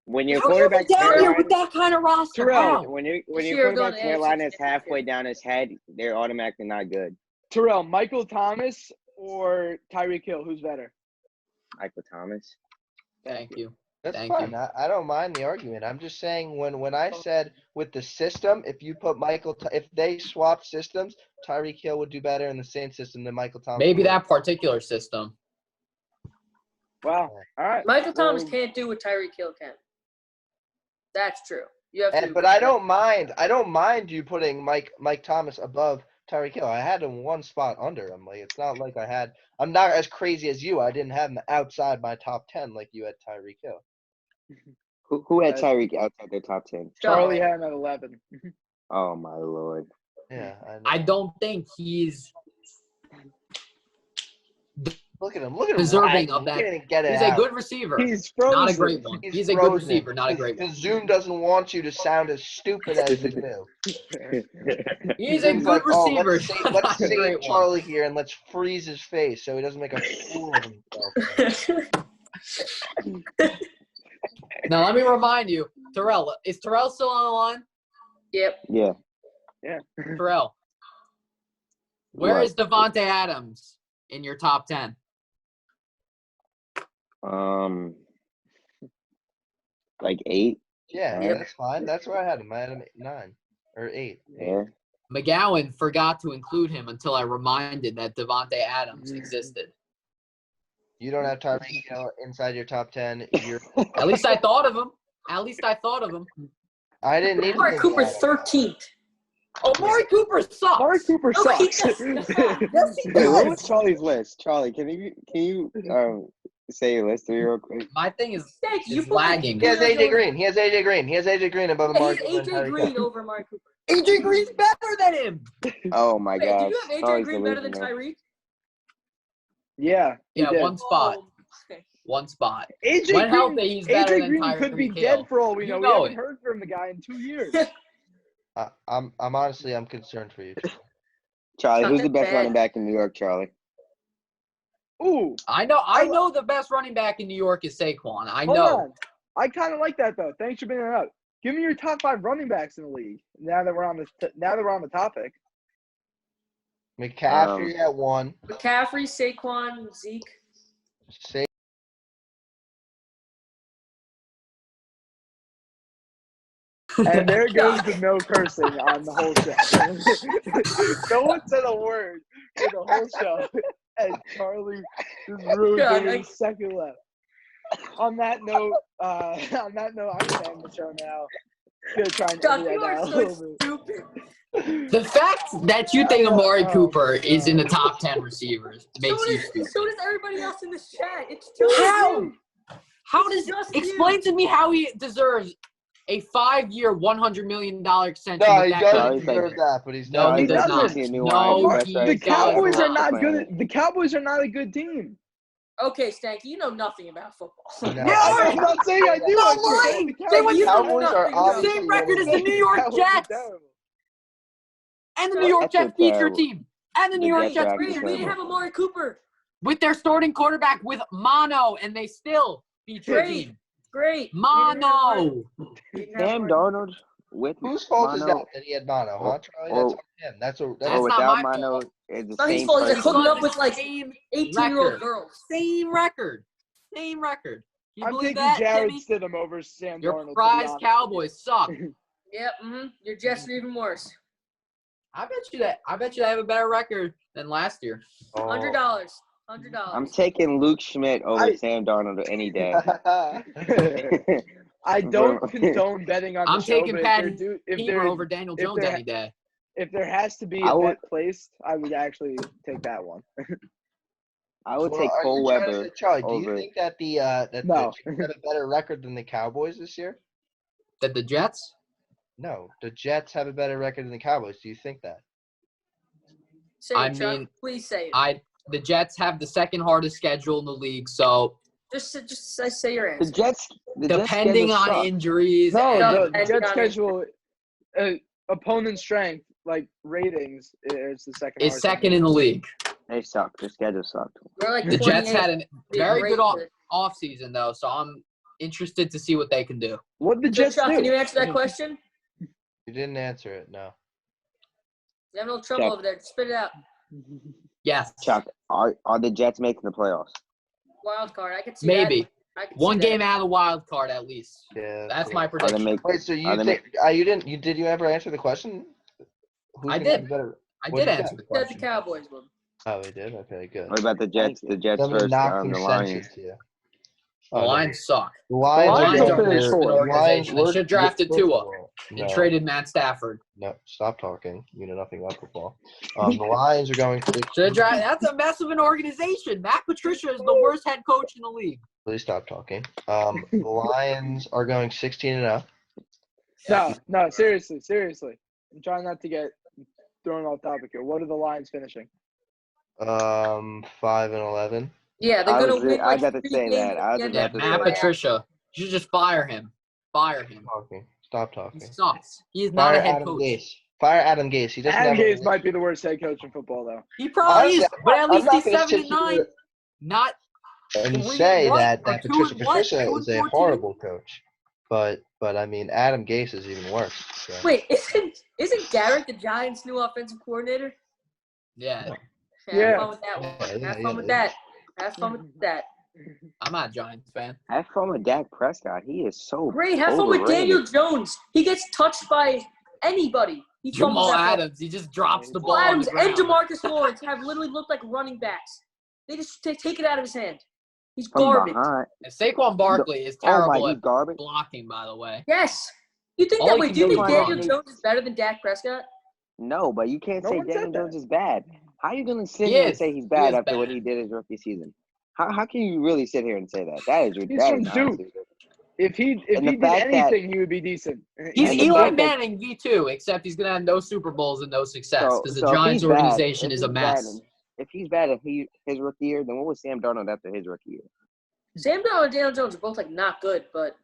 When your How do you have a quarterback's down year hairline, with that kind of roster? Terrell, How? when your Sure, going quarterback's to hairline AFC is halfway down his head, they're automatically not good. Terrell, Michael Thomas or Tyreek Hill, who's better? Michael Thomas. Thank you. That's Thank fine. you. I don't mind the argument. I'm just saying when I said with the system, if you put if they swap systems, Tyreek Hill would do better in the same system than Michael Thomas. Maybe would. that particular system. Wow. All right. Michael Thomas Well, can't do what Tyreek Hill can. That's true. You have to. But I don't mind. I don't mind you putting Mike Thomas above Tyreek Hill. I had him one spot under him. Like it's not like I'm not as crazy as you. I didn't have him outside my top 10 like you had Tyreek Hill. Who had Tyreek outside their top 10? Charlie had him at 11. Oh my lord. Yeah, I don't think he's Look at him. Look at him. deserving lagging. of He that. can't even get it He's out. a good receiver. He's frozen. Not a great one. He's a good frozen. receiver, not a great one. The Zoom doesn't want you to sound as stupid as you do. He's a Zoom's good like, oh, receiver. let's not a save great one. Charlie here and let's freeze his face so he doesn't make a fool of himself. Now let me remind you, Tarell. Is Tarell still on the line? Yep. Yeah. Tarell. Where What? is Devontae Adams in your top 10? Like 8. Yeah, Yep. that's fine. That's where I had him. I had him at 9 or 8. Yeah. McGowan forgot to include him until I reminded that Devontae Adams existed. You don't have Tyreek Hill inside your top 10. At least I thought of him. At least I thought of him. I didn't need Amari him. Cooper's 13th. Oh, Amari Cooper sucks. Amari Cooper No, he sucks. does not. Yes, he Wait, what does. was Charlie's list? Charlie, can you say your list to me real quick? My thing is Thank you. You put lagging. He has AJ Green. He has AJ Green. He has AJ Green above Yeah, Amari he's Cooper and AJ Tyreek Green Hill. over Amari Cooper. AJ Green's better than him. Oh my Wait, gosh. do you have AJ Charlie's Green better than delusional. Tyreek? Yeah. he Yeah, did. one spot. Oh, okay. One spot. AJ When Green, healthy, he's better AJ than Green could be Tyreek dead Hill. for all we You know. We know haven't it. heard from the guy in 2 years. I'm honestly concerned for you. Charlie, Not who's the that best bad. running back in New York, Charlie? Ooh, I know the best running back in New York is Saquon. I hold know. on. I kind of like that though. Thanks for bringing it up. Give me your top 5 running backs in the league. Now that we're on the topic. McCaffrey at 1. McCaffrey, Saquon, Zeke. And there goes the no cursing on the whole show. No one said a word for the whole show. And Charlie just ruined his second left. On that note, I'm gonna end the show now. Gonna try and Doug, edit you that are out a so little bit. stupid. The fact that you think Amari Cooper is in the top 10 receivers makes you stupid. So does everybody else in this chat. It's just How? you. How does explain to me how he deserves a 5-year, $100 million extension? No, with he that doesn't contract? deserve that, but he's No, not. he does doesn't. not. No, he The Cowboys does are not not. good. The Cowboys are not a good team. Okay, Stanky, you know nothing about football. No, I'm not saying I do. Not I'm just saying lying. the They went Cowboys are nothing. obviously same record as the New The York Cowboys are Jets. terrible. And the New York That's Jets a feature terrible- team. And the New The York Jets Jets are Wait, feature we didn't team. have Amari Cooper. With their starting quarterback with mono, and they still feature a Great. team. Great. Mono. Sam Darnold with Whose fault is mono that he had mono, huh, Charlie? or- That's on him. That's or not without my mono fault. is the It's not his same fault. He's person. hooking up with like Same 18-year-old record. girls. Same record. Same record. You I'm believe taking that, Jared Timmy? Stidham over Sam Your Darnold. to be prize honest with Cowboys suck. Yep. Your Jets are even worse. I bet you they have a better record than last year. $100. I'm taking Luke Schmidt over Sam Darnold any day. you. I don't condone betting on the I'm show, taking but Patty if Beaver there over Daniel if Jones there- any day. if there has to be I a would- bet placed, I would actually take that one. I would Well, take are Cole you trying to Weber say, Charlie, do you over. think that the No. Jets have a better record than the Cowboys this year? That the Jets? No, the Jets have a better record than the Cowboys. Do you think that? Say I it, Chuck. mean, Please say it. The Jets have the second hardest schedule in the league, so Just say your The answer. Jets. depending on schedule injuries, No, and the Jets schedule, opponent strength, like ratings, is the second. is hardest second in the league. They suck. Their schedule sucked. We're like The Jets 28. had a very Great. good offseason, though, so I'm interested to see what they can do. What the So, Jets Chuck, do? can you answer that question? You didn't answer it. No. You have no trouble Chuck. over there. Spit it out. Yes. Chuck, are the Jets making the playoffs? Wild card. I could see Maybe. that. I could One see game that. out of the wild card at least. Yeah. That's my Are they prediction. make? Wait, so you Are they think did you ever answer the question? Who's I gonna have did. better- I What'd did you answer say? the That the question. Cowboys will. Oh, he did. Okay, good. What about the Jets? The Jets Somebody versus knocked the some Lions. sense into you. The Oh, no. Lions suck. The Lions, Lions Lions will are a finish stupid fourth. organization. They Lions- should have drafted first of Tua all, and no. traded Matt Stafford. No, stop talking. You know nothing about football. The Lions are going to. Should have drafted. That's a mess of an organization. Matt Patricia is the worst head coach in the league. Please stop talking. The Lions are going 16-0. No, seriously. I'm trying not to get thrown off topic here. What are the Lions finishing? 5-11. Yeah, they're gonna win. I was like about to 3 say games that. I was at the Yeah, end of about the to Matt say year. Patricia. You should just fire him. Fire him. Stop He talking. sucks. He is not Fire a head Adam coach. Gase. Fire Adam Gase. He doesn't Adam have a Gase might be the worst head coach in football, though. He probably Honestly, is, but at I'm least not he's gonna 7-9. sit Not and 3-1 say that or Patricia 2-1, is a 2-14. horrible coach, but I mean Adam Gase is even worse. So. Wait, isn't Garrett the Giants' new offensive coordinator? Yeah, Yeah. Have fun with that one. Yeah, Have yeah. fun with that. Have fun with that. I'm not a Giants fan. Have fun with Dak Prescott. He is so Great. Have fun with overrated. Daniel Jones. He gets touched by anybody. He fumbles Jamal that ball. Adams, he just drops the Jamal ball on Adams the and ground. DeMarcus Lawrence have literally looked like running backs. They just take it out of his hand. He's From garbage. behind. And Saquon Barkley is Oh my, terrible he's at garbage. blocking, by the way. Yes. You think All that he way? can Do you do think is Daniel run. Jones is better than Dak Prescott? No, but you can't No say one said Daniel that. Jones is bad. How are you going to sit He here and is. say he's He bad is after what bad. he did his rookie season? How can you really sit here and say that? That is your He's that from is Duke. honestly- If he And the did fact that- anything, he would be decent. He's And the Eli fact that- Manning V2, except he's going to have no Super Bowls and no success So- because the so if Giants he's bad- organization if is a he's bad mess. and- If he's bad at his rookie year, then what was Sam Darnold after his rookie year? Sam Darnold and Daniel Jones are both like not good, but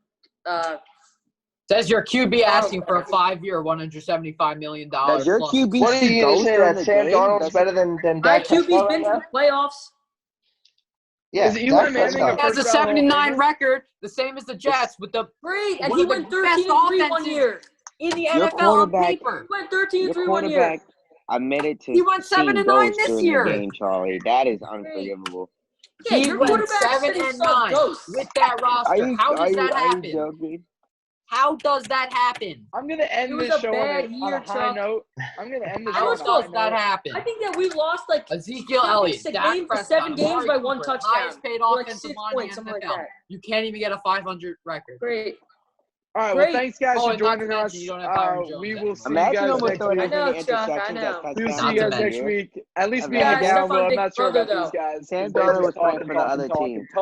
Says your QB asking for a 5-year, $175 million. Does your plus QB What are you go gonna say during that the Sam game? Darnold's That's- better than my Dak QB's Prescott been right to now? the playoffs. Yeah, Is it Eli Dak Manning Prescott. a He has a first-round Hall of 79 Famer? record, the same as the Jets, with the Great, and one he of the went best 13-3 one offenses year. in the Your NFL on quarterback- paper. He went 13-3 Your one year. quarterback admitted to He went seeing 7-9 ghosts this during year. the game, Charlie. That is unforgivable. Yeah, He your went quarterback said 7 he and saw 9 ghosts. with that roster. How does that Are happen? you joking? How does that happen? I'm gonna end It was this a show bad on year, a high Chuck. note. I'm gonna end this How show was on a does high that note. happen? I think that we lost like Ezekiel 5 Elliott, six Dak games, Prescott, 7 games Amari by 1 Cooper, touchdown. highest paid Or like offensive 6 line in points, the something like NFL. that. You can't even get a 500 record. Great. All right. Great. Well, thanks guys Oh, for and not to joining mention us. you don't have Byron Jones We will anymore. see you Imagine guys almost next throwing week. as many I know, Chuck, I interceptions know. as touchdowns. We will see Not you to guys mention. next week. At least Imagine. being a Guys, Stefan gamble, I'm Big not sure Brother, about these though. guys. Sam They Darnold just was talk playing and for the talk and other talk team. and talk.